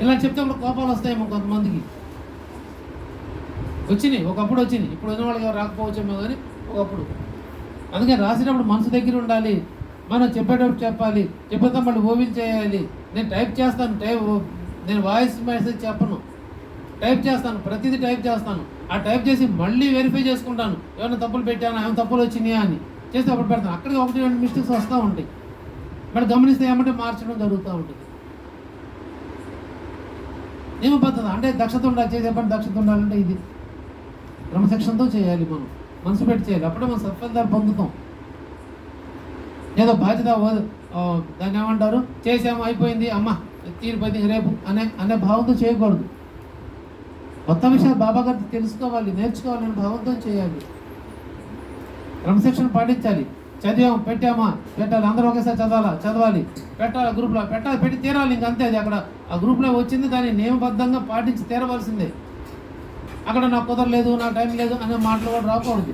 ఇలా చెప్తే అప్పుడు కోపాలు వస్తాయేమో కొంతమందికి. ఒకప్పుడు వచ్చినాయి. ఇప్పుడు ఉన్న వాళ్ళకి రాకపోవచ్చేమో కానీ ఒకప్పుడు. అందుకే రాసేటప్పుడు మనసు దగ్గర ఉండాలి. మనం చెప్పేటప్పుడు చెప్పాలి. చెప్పేద్దాం మళ్ళీ ఓవిల్ చేయాలి. నేను టైప్ చేస్తాను, నేను వాయిస్ మెసేజ్ చెప్పను, టైప్ చేస్తాను, ప్రతిదీ టైప్ చేస్తాను. ఆ టైప్ చేసి మళ్ళీ వెరిఫై చేసుకుంటాను. ఏమైనా తప్పులు పెట్టాను, ఏమైనా తప్పులు వచ్చినాయా అని చేస్తే అప్పుడు పెడతాను. అక్కడికి 1-2 మిస్టేక్స్ వస్తూ ఉంటాయి. మరి గమనిస్తే ఏమంటే మార్చడం జరుగుతూ ఉంటుంది. నియమబద్ధత అంటే దక్షత ఉండాలి. చేసే పని దక్షత ఉండాలంటే ఇది క్రమశిక్షణతో చేయాలి. మనం మనసు పెట్టి చేయాలి. అప్పుడే మనం సత్ఫలితాలు పొందుతాం. ఏదో బాధ్యత దాన్ని ఏమంటారు, చేసాము అయిపోయింది, అమ్మ తీరిపోయింది రేపు అనే భావంతో చేయకూడదు. కొత్త విషయాలు బాబా గారు తెలుసుకోవాలి, నేర్చుకోవాలని భావంతో చేయాలి. క్రమశిక్షణ పాటించాలి. చదివాము, పెట్టాలి, అందరూ ఒకేసారి చదవాలి, పెట్టాలి, గ్రూప్లో పెట్టాలి, పెట్టి తీరాలి. ఇంకంతే. అది అక్కడ ఆ గ్రూప్లో వచ్చింది, దాన్ని నియమబద్ధంగా పాటించి తీరవలసిందే. అక్కడ నాకు కుదరలేదు, నాకు టైం లేదు అనే మాటలు కూడా రాకూడదు.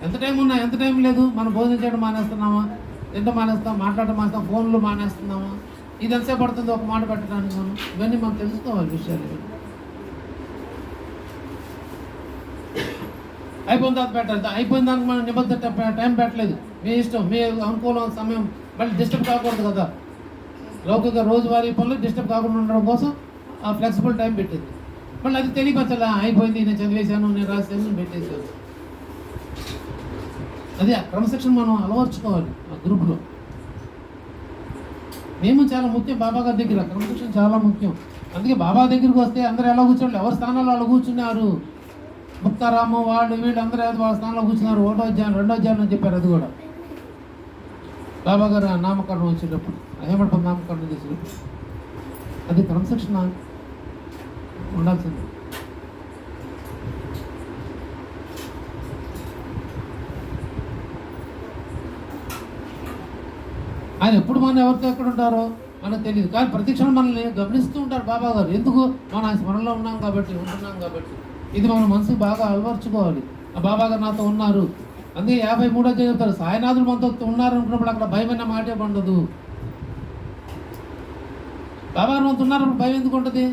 ఎంత టైం ఉన్నా, ఎంత టైం లేదు, మనం భోజనం చేయడం మానేస్తున్నామా, తింటం మానేస్తాం, మాట్లాడటం మానేస్తాం, ఫోన్లు మానేస్తున్నామా, ఇది ఎంతసేపు పడుతుంది ఒక మాట పెట్టడానికి. ఇవన్నీ మనం తెలుసుకోవాలి విషయాలు. అయిపోయిన తర్వాత పెట్టాలి. అయిపోయిన దానికి మనం నిబద్ధత టైం పెట్టలేదు. మీ ఇష్టం, మీ అనుకూలం సమయం మళ్ళీ డిస్టర్బ్ కాకూడదు కదా, లౌకిక రోజువారీ పనులు డిస్టర్బ్ కాకుండా ఉండడం కోసం ఆ ఫ్లెక్సిబుల్ టైం పెట్టింది. మళ్ళీ అది తెలియపరచాల, అయిపోయింది నేను చదివేశాను నేను రాశాను పెట్టేశాను. అది ఆ క్రమశిక్షణ మనం అలవర్చుకోవాలి ఆ గ్రూప్లో. మేము చాలా ముఖ్యం బాబా గారి దగ్గర, క్రమశిక్షణ చాలా ముఖ్యం. అందుకే బాబా దగ్గరికి వస్తే అందరూ ఎలా కూర్చోండి, ఎవరి స్థానాల్లో వాళ్ళు కూర్చున్నారు. ముక్తారాము వాళ్ళు వీళ్ళు అందరూ వాళ్ళ స్థానంలో కూర్చున్నారు. 1వ అధ్యాయం 2వ అధ్యాయం అని చెప్పారు. అది కూడా బాబా గారు నామకరణం వచ్చేటప్పుడు, హేమటపతి నామకరణం చేసేటప్పుడు అది క్రమశిక్షణ ఉండాల్సింది. ఆయన ఎప్పుడు మనం ఎవరితో ఎక్కడ ఉంటారో మనకు తెలియదు, కానీ ప్రతిక్షణం మనల్ని గమనిస్తూ ఉంటారు బాబా గారు. ఎందుకు? మనం ఆయన స్మరణలో ఉంటున్నాం కాబట్టి. ఇది మన మనసుకు బాగా అలవర్చుకోవాలి. ఆ బాబా గారు నాతో ఉన్నారు. అందుకే 53వ చెప్తారు, సాయినాథులు మనతో ఉన్నారు అనుకున్నప్పుడు అక్కడ భయమైన మాటే ఉండదు. బాబా గారు మనతో ఉన్నారు, భయం ఎందుకు ఉంటుంది?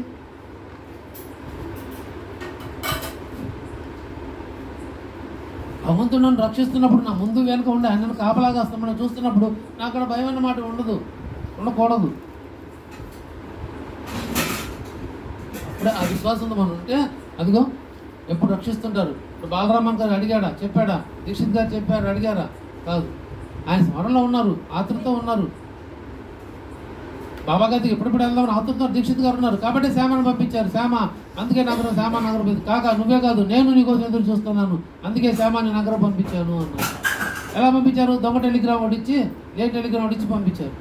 భగవంతుడు నన్ను రక్షిస్తున్నప్పుడు, నా ముందు వెనుక ఉండి ఆయన కాపలాగా వస్తామని చూస్తున్నప్పుడు నాకు అక్కడ భయం అన్న మాట ఉండకూడదు. అప్పుడే ఆ విశ్వాసంతో మనం ఉంటే అదిగో ఎప్పుడు రక్షిస్తుంటారు. ఇప్పుడు బాలరామన్ గారు అడిగాడా, చెప్పాడా? దీక్షిత్ గారు చెప్పారు, అడిగారా? కాదు, ఆయన స్మరణలో ఉన్నారు, ఆతృతతో ఉన్నారు. బాబా గారికి ఎప్పుడెప్పుడు వెళ్దామని ఆతృతతో దీక్షిత్ గారు ఉన్నారు కాబట్టి శ్యామను పంపించారు. అందుకే నగరం శ్యామ నగరం కాక నువ్వే కాదు నేను నీకోసం ఎదురు చూస్తున్నాను, అందుకే శ్యామాని నగరం పంపించాను అన్నారు. ఎలా పంపించారు? దొంగ టెలిగ్రామ్ వడించి టెలిగ్రామ్ వడించి పంపించారు.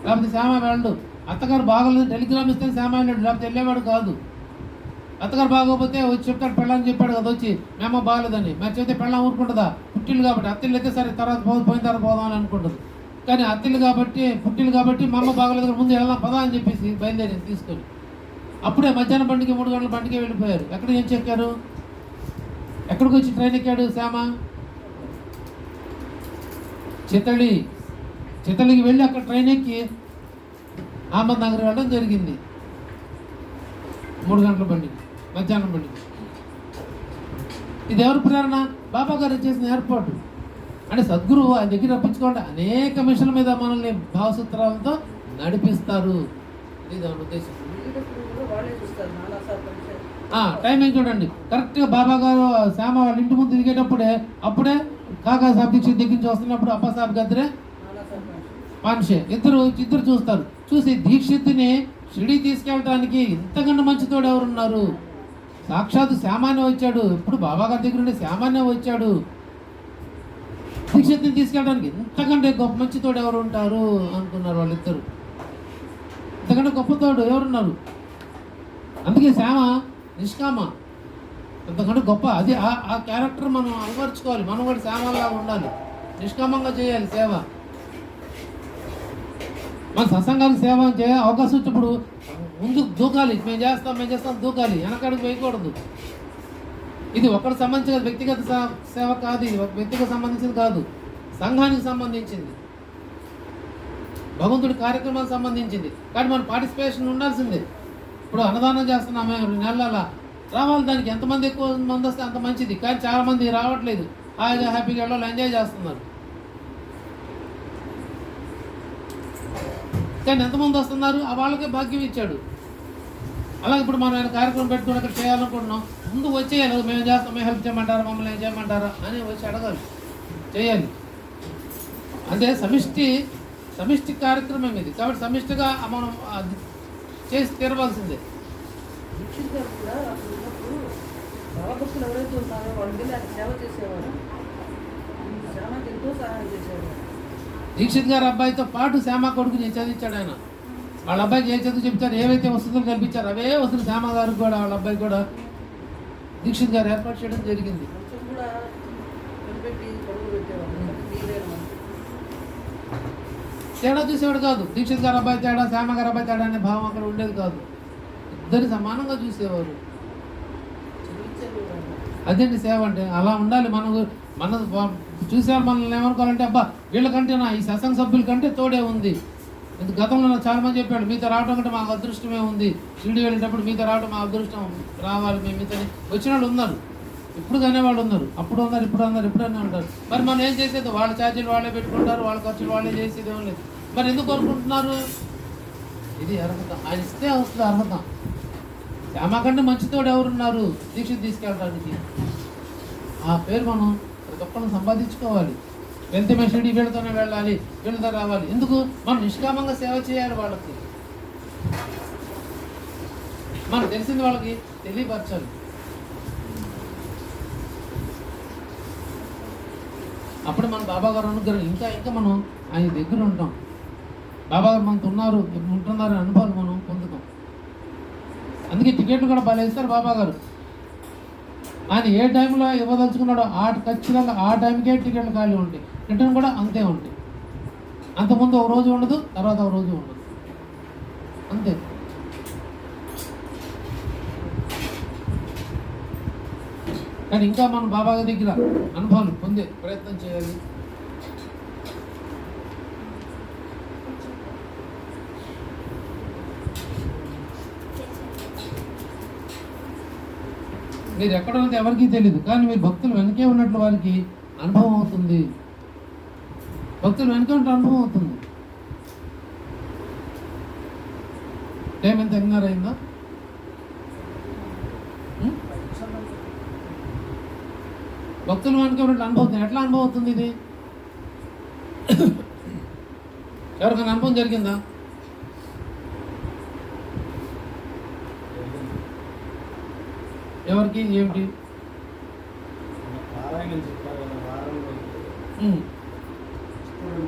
లేకపోతే శ్యామ వెళ్ళడు, అత్తగారు బాగలేదు టెలిగ్రామ్ ఇస్తే శ్యామ వెళ్ళాడు, లేకపోతే వెళ్ళేవాడు కాదు. అత్తగారు బాగోకపోతే వచ్చి చెప్తాడు, పెళ్ళని చెప్పాడు కదా వచ్చి మేమ బాగలేదని. మరి చెప్తే పెళ్ళం ఊరుకుంటుందా? పుట్టిల్లు కాబట్టి, అత్తిళ్ళు అయితే సరే తర్వాత పోయిన తర్వాత పోదాం అని అనుకుంటుంది. కానీ అత్తిళ్ళు కాబట్టి పుట్టిల్లు కాబట్టి మా అమ్మ బాగలేదు ముందు వెళ్దాం పదా అని చెప్పేసి బయలుదేరి తీసుకొని అప్పుడే మధ్యాహ్నం బండికి 3 గంటల బండికి వెళ్ళిపోయారు. ఎక్కడ ఏం చెక్కారు? ఎక్కడికి వచ్చి ట్రైన్ ఎక్కాడు శ్యామ? చిత్తళికి వెళ్ళి అక్కడ ట్రైన్ ఎక్కి అహ్మద్ నగర్ వెళ్ళడం జరిగింది. 3 గంటల బండికి, మధ్యాహ్నం బండికి. ఇది ఎవరు ప్రేరణ? బాబా గారు చేసిన ఏర్పాటు. అంటే సద్గురువు ఆయన దగ్గర రప్పించుకోండి అనేక మిషన్ల మీద మనల్ని భావసూత్రాలతో నడిపిస్తారు. ఇది దాని ఉద్దేశం. టైమింగ్ చూడండి కరెక్ట్గా బాబా గారు శ్యామ వాళ్ళ ఇంటి ముందు దిగేటప్పుడే అప్పుడే కాకా సాబ్ దీక్షిత్ దగ్గర నుంచి వస్తున్నప్పుడు అప్పా సాబ్ గద్రే పాన్షే ఇద్దరు చూస్తారు. చూసి దీక్షిత్ని షిరిడి తీసుకెళ్ళడానికి ఇంతకన్నా మంచితోడు ఎవరున్నారు? సాక్షాత్ శ్యామానే వచ్చాడు. ఇప్పుడు బాబా గారి దగ్గర ఉండే శ్యామానే వచ్చాడు. దీక్షిత్ని తీసుకెళ్ళడానికి ఇంతకంటే గొప్ప మంచితోడు ఎవరు ఉంటారు అనుకున్నారు వాళ్ళిద్దరు. ఇంతకంటే గొప్పతోడు ఎవరున్నారు? అందుకే శ్యామ నిష్కామ, అంతకంటే గొప్ప. అది ఆ క్యారెక్టర్ మనం అలవర్చుకోవాలి. మనం కూడా శ్యామలాగా ఉండాలి, నిష్కామంగా చేయాలి సేవ. మన సత్సంగానికి సేవ చేయ అవకాశం వచ్చినప్పుడు ముందుకు దూకాలి. మేము చేస్తాం దూకాలి, వెనకడుగు వేయకూడదు. ఇది ఒకరికి సంబంధించిన వ్యక్తిగత సేవ కాదు, ఇది వ్యక్తిగత సంబంధించింది కాదు, సంఘానికి సంబంధించింది, భగవంతుడి కార్యక్రమానికి సంబంధించింది. కానీ మన పార్టిసిపేషన్ ఉండాల్సిందే. ఇప్పుడు అన్నదానం చేస్తున్నామే నెలలా రావాలి, దానికి ఎంతమంది ఎక్కువ మంది వస్తే అంత మంచిది. కానీ చాలామంది రావట్లేదు, హాయిగా హ్యాపీగా వెళ్ళాలి, ఎంజాయ్ చేస్తున్నారు. కానీ ఎంతమంది వస్తున్నారు? ఆ వాళ్ళకే భాగ్యం ఇచ్చాడు. అలాగే ఇప్పుడు మనం ఆయన కార్యక్రమం పెట్టుకుని అక్కడ చేయాలనుకుంటున్నాం, ముందు వచ్చేయాలి. మేము చేస్తాం, మేము హెల్ప్ చేయమంటారా, మమ్మల్ని ఏం చేయమంటారా అని వచ్చి అడగాలి, చేయాలి. అంటే సమిష్టి కార్యక్రమం ఇది. కాబట్టి సమిష్టిగా మనం చేసి తీరవలసిందే. దీక్షిత్ గారు అబ్బాయితో పాటు శ్యామ కొడుకుని చదివించాడు ఆయన. వాళ్ళ అబ్బాయికి ఏ చదువు చెప్తారు, ఏవైతే వసతులు కల్పించారు అవే వసతులు శ్యామ గారికి కూడా వాళ్ళ అబ్బాయి కూడా దీక్షిత్ గారు ఏర్పాటు చేయడం జరిగింది. తేడా చూసేవాడు కాదు. దీక్షిత్ గారు అబ్బాయి తేడా, శ్యామ గారు అబ్బాయి తేడా అనే భావం అక్కడ ఉండేది కాదు. ఇద్దరిని సమానంగా చూసేవారు. అదేంటి సేవ అంటే అలా ఉండాలి. మన చూసేవాళ్ళు మనల్ని ఏమనుకోవాలంటే అబ్బా వీళ్ళకంటే నా ఈ సత్సంగ సభ్యుల కంటే తోడే ఉంది. గతంలో నాకు చాలా మంది చెప్పాడు, మీతో రావడం కంటే మాకు అదృష్టమే ఉంది, షిరిడి వెళ్ళేటప్పుడు మీతో రావడం మా అదృష్టం, రావాలి మేము మీతో వచ్చిన వాళ్ళు ఉన్నారు, ఇప్పుడు కానీ వాళ్ళు ఉన్నారు, అప్పుడు ఉన్నారు, ఇప్పుడు ఉన్నారు, ఎప్పుడైనా ఉంటారు. మరి మనం ఏం చేసేది? వాళ్ళ ఛార్జీలు వాళ్ళే పెట్టుకుంటారు, వాళ్ళ ఖర్చులు వాళ్ళే చేసేది ఏం లేదు. మరి ఎందుకు కోరుకుంటున్నారు? ఇది అర్హత. ఆయన ఇస్తే వస్తుంది అర్హత. శ్యామకంటే మంచితోడు ఎవరున్నారు దీక్ష తీసుకెళ్ళడానికి? ఆ పేరు మనం ప్రతి ఒక్కరిని సంపాదించుకోవాలి. వెళ్తే మెషిడి వీళ్ళతోనే వెళ్ళాలి, వీళ్ళతో రావాలి. ఎందుకు? మనం నిష్కామంగా సేవ చేయాలి. వాళ్ళకి మనకు తెలిసింది వాళ్ళకి తెలియపరచాలి. అప్పుడు మన బాబా గారు అనుగ్రహం ఇంకా మనం ఆయన దగ్గర ఉంటాం. బాబా గారు మనతో ఉంటున్నారు అనుభవాలు మనం పొందుతాం. అందుకే టికెట్లు కూడా బాగా ఇస్తారు బాబా గారు. ఆయన ఏ టైంలో ఇవ్వదలుచుకున్నాడో ఖచ్చితంగా ఆ టైంకే టికెట్లు ఖాళీ ఉంటాయి. రిటర్న్ కూడా అంతే ఉంటాయి. అంతకుముందు ఒక రోజు ఉండదు, తర్వాత ఒక రోజు ఉండదు, అంతే. కానీ ఇంకా మనం బాబా గారి దగ్గర అనుభవాలు పొందే ప్రయత్నం చేయాలి. మీరు ఎక్కడ ఉన్నది ఎవరికీ తెలియదు, కానీ మీరు భక్తులు వెనకే ఉన్నట్లు వారికి అనుభవం అవుతుంది. భక్తులు వెనకే ఉంటే అనుభవం అవుతుంది. టైం ఎంత 8:30 అయిందా? భక్తులు వెనకే ఉన్నట్లు అనుభవం అవుతుంది. ఎట్లా అనుభవం అవుతుంది ఇది? ఎవరికైనా అనుభవం జరిగిందా? ఎవరికి? ఏమిటి?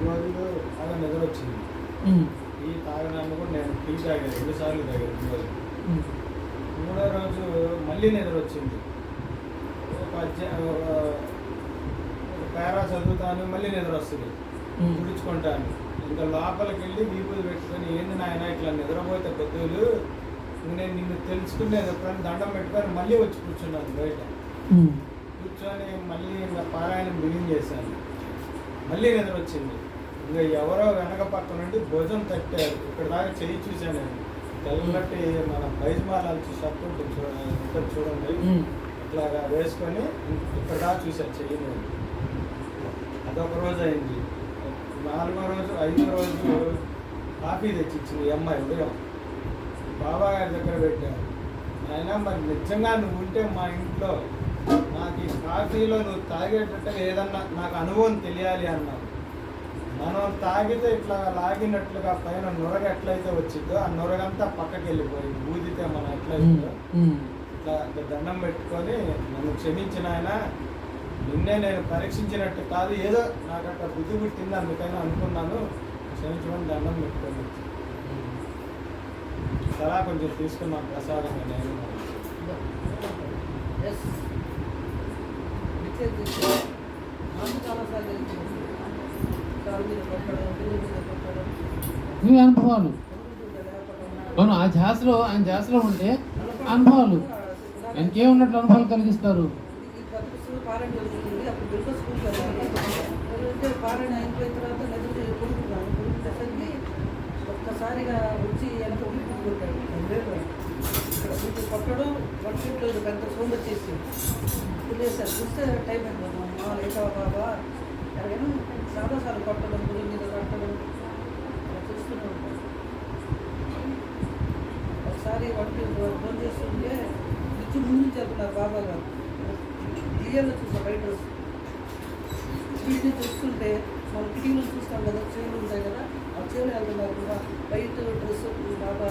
రోజులు బాగా నిద్ర వచ్చింది. టీ తాగడానికి కూడా నేను టీ తాగాను 2 సార్లు తాగాను. మూడో రోజు మళ్ళీ నిద్ర వచ్చింది. పేరా చదువుతాను, మళ్ళీ నిద్ర వస్తుంది, తుడుచుకుంటాను. ఇంకా లోపలికి వెళ్ళి వీపులు పెట్టుకొని, ఏంది నాయన ఇట్లా నిద్రపోతే పొద్దులు, నేను నిన్ను తెలుసుకునేది ఎప్పుడైనా దండం పెట్టుకొని మళ్ళీ వచ్చి కూర్చున్నాను బయట. కూర్చొని మళ్ళీ ఇంకా పారాయణం బిగిన్ చేశాను. మళ్ళీ నిద్ర వచ్చింది. ఇంకా ఎవరో వెనక పక్క నుండి భోజనం తట్టారు. ఇక్కడ దాకా చెయ్యి చూశాను నేను. తెల్లటి మన బైజ్మాల షర్ట్ ఉంటుంది చూడండి, ఇట్లాగా వేసుకొని ఇక్కడ దాకా చూశాను చెయ్యి నేను. అదొక రోజు అయింది. 4వ రోజు 5వ రోజు కాఫీ తెచ్చిచ్చింది ఈ అమ్మాయి ఉదయం. బాబా గారి దగ్గర పెట్టాను. ఆయన మరి నిజంగా నువ్వు ఉంటే మా ఇంట్లో నాకు ఈ కాఫీలో నువ్వు తాగేటట్టుగా ఏదన్నా నాకు అనుభవం తెలియాలి అన్నాను. మనం తాగితే ఇట్లా లాగినట్లుగా పైన నొరగ ఎట్లయితే వచ్చిందో ఆ నొరగంతా పక్కకి వెళ్ళిపోయింది. ఊదితే మనం ఎట్లయితుందో ఇట్లా దండం పెట్టుకొని, నన్ను క్షమించిన ఆయన, నిన్నే నేను పరీక్షించినట్టు కాదు, ఏదో నాకు అట్లా బుద్ధి పుట్టింది అందుకని అనుకున్నాను, క్షమించమని దండం పెట్టుకొని చాలా కొంచెం తీసుకున్నాం ప్రసాదంగా. నేను ఇవి అనుభవాలు. మనం ఆ ధ్యాసలో ఆయన ధ్యాసలో ఉంటే అనుభవాలు ఆయనకే ఉన్నట్లు అనుభవాలు కలిగిస్తారు. ఒక్కసారిగా వచ్చి ఎంత ఊపి కొట్టాడు, కొట్టడం వర్షంలో పెద్ద సౌండ్ వచ్చేసి తెలియసారు. చూస్తే టైం అయిపోతాం లేక బాబా ఎలాగైనా చాలాసార్లు కొట్టడం, గుడి మీద కొట్టడం అలా చూస్తూనే ఉంటాం. ఒకసారి వంటి ఫోన్ చేస్తుంటే నుంచి ముందు చెప్తున్నారు బాబా గారు. క్లియర్గా చూస్తాం బయట వీటిని చూస్తుంటే మనం కిటికీలు చూస్తాం కదా, చేతులు ఉంటాయి కదా, ఆ చేతులు వెళ్తున్నారు కూడా బయట డ్రెస్ బాబా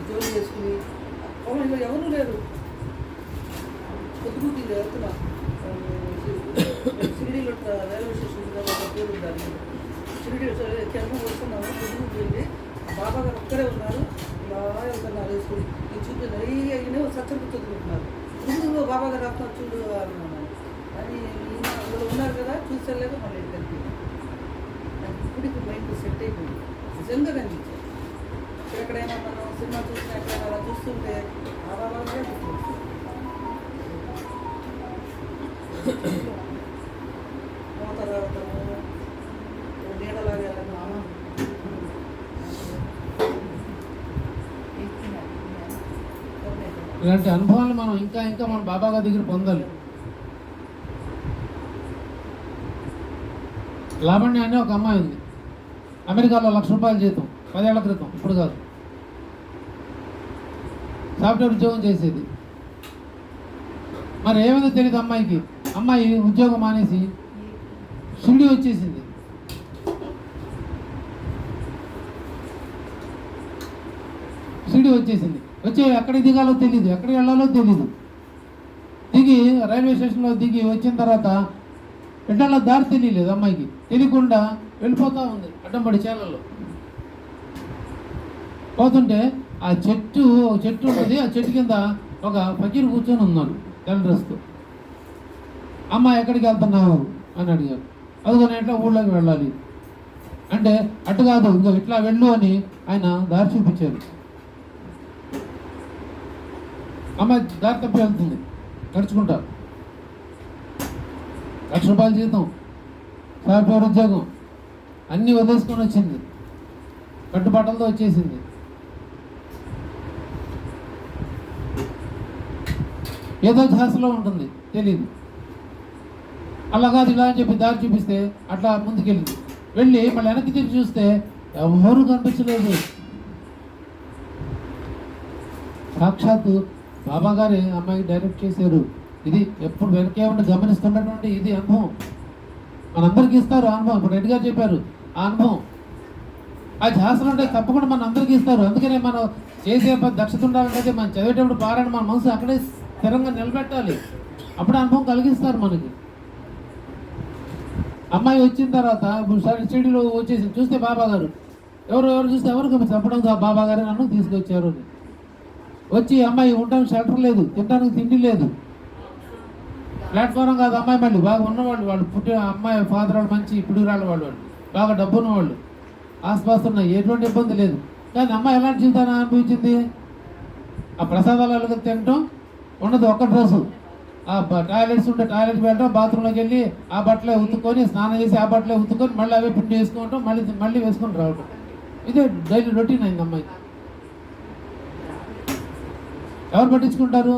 జోలు వేసుకుని. అవును ఎవరు లేరు, పొద్దుగుట్టి వెళ్తున్నా షిరిడీలో రైల్వే స్టేషన్ పేరు ఉండాలి. షిరిడీ ఎక్కడో వస్తున్నాము, పొద్దుగుట్టి వెళ్ళి బాబా గారు ఒక్కరే ఉన్నారు. ఇలా వెళ్తున్నారు వేసుకుని. ఈ చూపు అయినా సత్సంగం చదువుకుంటున్నారు. ముందు బాబా గారు రాస్తున్నారు చూడు అన్నాను. అని అందులో ఉన్నారు కదా, చూసలేదు మళ్ళీ కలిపి ఇప్పటికి మైండ్ సెట్ అయిపోయింది. నిజంగా కనిపించారు. ఎక్కడైనా మనం సినిమా చూసినా ఎక్కడైనా అలా చూస్తుంటే ఆ బాబాగా గుర్తొస్తుంది. మోత రావటము, నీడలాగా వెళ్ళడం, ఇలాంటి అనుభవాలు మనం ఇంకా మన బాబా గారి దగ్గర పొందాలి. లావణ్య అనే ఒక అమ్మాయి ఉంది. అమెరికాలో ₹1,00,000 జీతం 10 ఏళ్ల క్రితం, ఇప్పుడు కాదు. సాఫ్ట్వేర్ ఉద్యోగం చేసేది. మరి ఏమైందో తెలియదు అమ్మాయికి. అమ్మాయి ఉద్యోగం మానేసి షిరిడి వచ్చేసింది. షిరిడి వచ్చేసింది. వచ్చి ఎక్కడికి దిగాలో తెలీదు, ఎక్కడికి వెళ్ళాలో తెలీదు. దిగి రైల్వే స్టేషన్లో దిగి వచ్చిన తర్వాత ఎట్లా దారి తెలియలేదు అమ్మాయికి. తెలియకుండా వెళ్ళిపోతూ ఉంది అడ్డం పడి చేలల్లో. పోతుంటే ఆ చెట్టు ఉంటుంది, ఆ చెట్టు కింద ఒక ఫకీర్ కూర్చొని ఉన్నాడు తెల్ల డ్రెస్తో. అమ్మ ఎక్కడికి వెళ్తున్నావు అని అడిగారు. అదిగోని ఎట్లా ఊళ్ళోకి వెళ్ళాలి అంటే, అటు కాదు ఇంకో ఇట్లా వెళ్ళు అని ఆయన దారి చూపించారు. అమ్మ దారి తప్పి వెళ్తుంది నడుచుకుంటా. ₹1,00,000 జీతం, సాఫ్ట్వేర్ ఉద్యోగం అన్నీ వదిలేసుకొని వచ్చింది. కట్టుబట్టలతో వచ్చేసింది. ఏదో ధ్యాసలో ఉంటుంది, తెలియదు. అలా కాదు ఇలా అని చెప్పి దారి చూపిస్తే అట్లా ముందుకెళ్ళింది. వెళ్ళి మళ్ళీ వెనక్కి తిరిగి చూస్తే ఎవరు కనిపించలేదు. సాక్షాత్తు బాబా గారే అమ్మాయికి డైరెక్ట్ చేశారు. ఇది ఎప్పుడు వెనకే ఉండి గమనిస్తున్నటువంటి ఇది అనుభవం మనందరికీ ఇస్తారు. అనుభవం ఇప్పుడు రెడ్డి గారు చెప్పారు, ఆ అనుభవం ఆ ధ్యాసలు ఉంటే తప్పకుండా మన అందరికీ ఇస్తారు. అందుకనే మనం చేసే దక్షత ఉండాలంటే మనం చదివేటప్పుడు పారాయణ మన మనసు అక్కడే స్థిరంగా నిలబెట్టాలి. అప్పుడు అనుభవం కలిగిస్తారు మనకి. అమ్మాయి వచ్చిన తర్వాత ఇప్పుడు షిరిడీలో వచ్చేసి చూస్తే బాబా గారు ఎవరు చూస్తే ఎవరు చెప్పడం బాబా గారే నన్ను తీసుకొచ్చారు అని. వచ్చి అమ్మాయి ఉండడానికి షెల్టర్ లేదు, తినడానికి తిండి లేదు. ప్లాట్ఫారం కాదు అమ్మాయి, మళ్ళీ బాగా ఉన్నవాళ్ళు, వాళ్ళు పుట్టిన అమ్మాయి ఫాదర్ వాళ్ళు మంచి పిడుగురాళ్ళ వాళ్ళు, బాగా డబ్బు ఉన్నవాళ్ళు, ఆస్పాస్ ఉన్నాయి, ఎటువంటి ఇబ్బంది లేదు. కానీ అమ్మాయి ఎలాంటి జీవితాన్ని అనుభవించింది? ఆ ప్రసాదాలు తినటం ఉండదు, ఒక్క డ్రెస్సు. ఆ టాయిలెట్స్ ఉంటే టాయిలెట్కి వెళ్ళడం, బాత్రూంలోకి వెళ్ళి ఆ బట్టలే ఉతుక్కొని స్నానం చేసి ఆ బట్టలే ఉతుక్కొని మళ్ళీ అవే పిండి వేసుకోవటం, మళ్ళీ వేసుకొని రావటం. ఇదే డైలీ రొటీన్ అయింది అమ్మాయి. ఎవరు పట్టించుకుంటారు?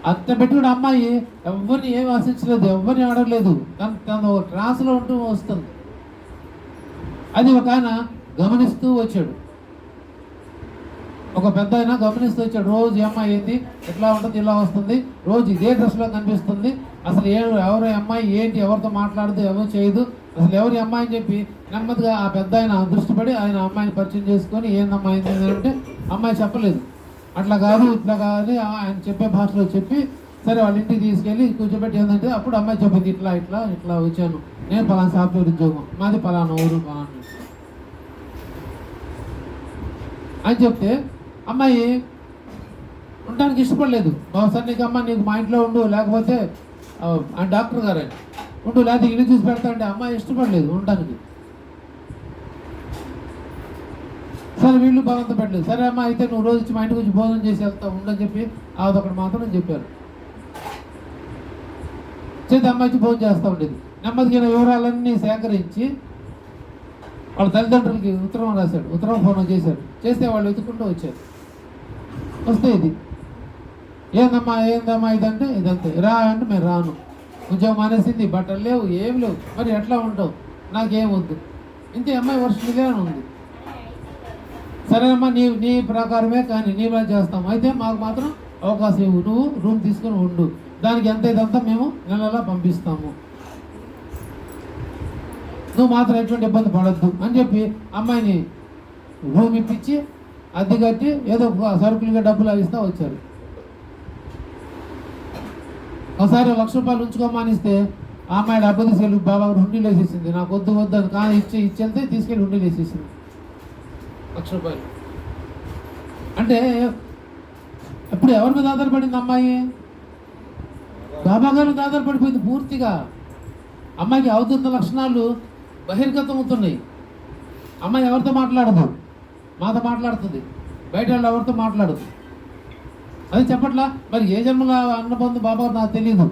అంత పెట్టి కూడా అమ్మాయి ఎవరిని ఏమి ఆశించలేదు, ఎవరిని అడగలేదు. తను ట్రాన్స్లో ఉంటూ వస్తుంది. అది ఒక ఆయన గమనిస్తూ వచ్చాడు, ఒక పెద్ద ఆయన గమనిస్తూ వచ్చాడు. రోజు ఈ అమ్మాయి ఏంటి, ఎట్లా ఉంటుంది, ఇలా వస్తుంది, రోజు ఇదే డ్రెస్లో కనిపిస్తుంది, అసలు ఎవరు అమ్మాయి ఏంటి, ఎవరితో మాట్లాడదు, ఎవరు చేయదు, అసలు ఎవరి అమ్మాయి అని చెప్పి నెమ్మదిగా ఆ పెద్ద ఆయన దృష్టిపడి ఆయన అమ్మాయిని పరిచయం చేసుకొని ఏందమ్మాయి అంటే అమ్మాయి చెప్పలేదు. అట్లా కాదు ఇట్లా కాదు ఆయన చెప్పే భాషలో చెప్పి సరే వాళ్ళ ఇంటికి తీసుకెళ్ళి కూర్చోబెట్టి ఏంటంటే అప్పుడు అమ్మాయి చెప్పింది, ఇట్లా ఇట్లా ఇట్లా వచ్చాను, నేను పలానా సాఫ్ట్వేర్ ఉద్యోగం, మాది పలానా ఊరు పలానా అని చెప్తే అమ్మాయి ఉండడానికి ఇష్టపడలేదు. సార్ నీకు అమ్మ నీకు మా ఇంట్లో ఉండు, లేకపోతే ఆ డాక్టర్ గారు ఉండు, లేకపోతే ఇల్లు చూసి పెడతా అంటే అమ్మాయి ఇష్టపడలేదు ఉండడానికి. సరే వీళ్ళు బలవంత పెట్టలేదు. సరే అమ్మ అయితే నువ్వు రోజు వచ్చి మా ఇంటికి వచ్చి భోజనం చేసి వెళ్తావు ఉండని చెప్పి అదొకటి మాత్రం చెప్పారు. చేతి అమ్మాయి వచ్చి భోజనం చేస్తూ ఉండేది. నెమ్మదిగా వివరాలన్నీ సేకరించి వాళ్ళ తల్లిదండ్రులకి ఉత్తరం రాశాడు, ఉత్తరం ఫోన్ చేశాడు. చేస్తే వాళ్ళు వెతుక్కుంటూ వచ్చారు. వస్తే ఇది ఏందమ్మా ఇదంటే ఇదంతే, రా అంటే మేము రాను, ఉద్యోగం మానేసింది, బట్టలు లేవు, ఏం లేవు, మరి ఎట్లా ఉంటావు, నాకేం వద్దు, ఇంతే అమ్మాయి వర్షం ఇదే అని ఉంది. సరేనమ్మా నీ ప్రకారమే కానీ నీ మీద చేస్తాం, అయితే మాకు మాత్రం అవకాశం ఇవ్వు, నువ్వు రూమ్ తీసుకొని ఉండు, దానికి ఎంత ఇదంతా మేము నెలలా పంపిస్తాము, నువ్వు మాత్రం ఎటువంటి ఇబ్బంది పడద్దు అని చెప్పి అమ్మాయిని రూమ్ ఇప్పించి అద్దె కట్టి ఏదో సరుకులుగా డబ్బులు అవిస్తా వచ్చారు. ఒకసారి ₹1,00,000 ఉంచుకోమానిస్తే ఆ అమ్మాయి డబ్బు తీసుకెళ్ళి బాబా హుండీలు వేసేసింది. నాకు వద్దు అని కానీ ఇచ్చేళ్తే తీసుకెళ్ళి హుండీలు వేసేసింది ₹1,00,000. అంటే ఇప్పుడు ఎవరి మీద ఆధారపడింది అమ్మాయి? బాబా గారి మీద ఆధారపడిపోయింది పూర్తిగా. అమ్మాయికి అవధూత లక్షణాలు బహిర్గతం అవుతున్నాయి. అమ్మాయి ఎవరితో మాట్లాడదు, మాతో మాట్లాడుతుంది, బయట వాళ్ళు ఎవరితో మాట్లాడదు. అది చెప్పట్లా. మరి ఏ జన్మలో అన్నబంధు బాబా నాకు తెలియదు.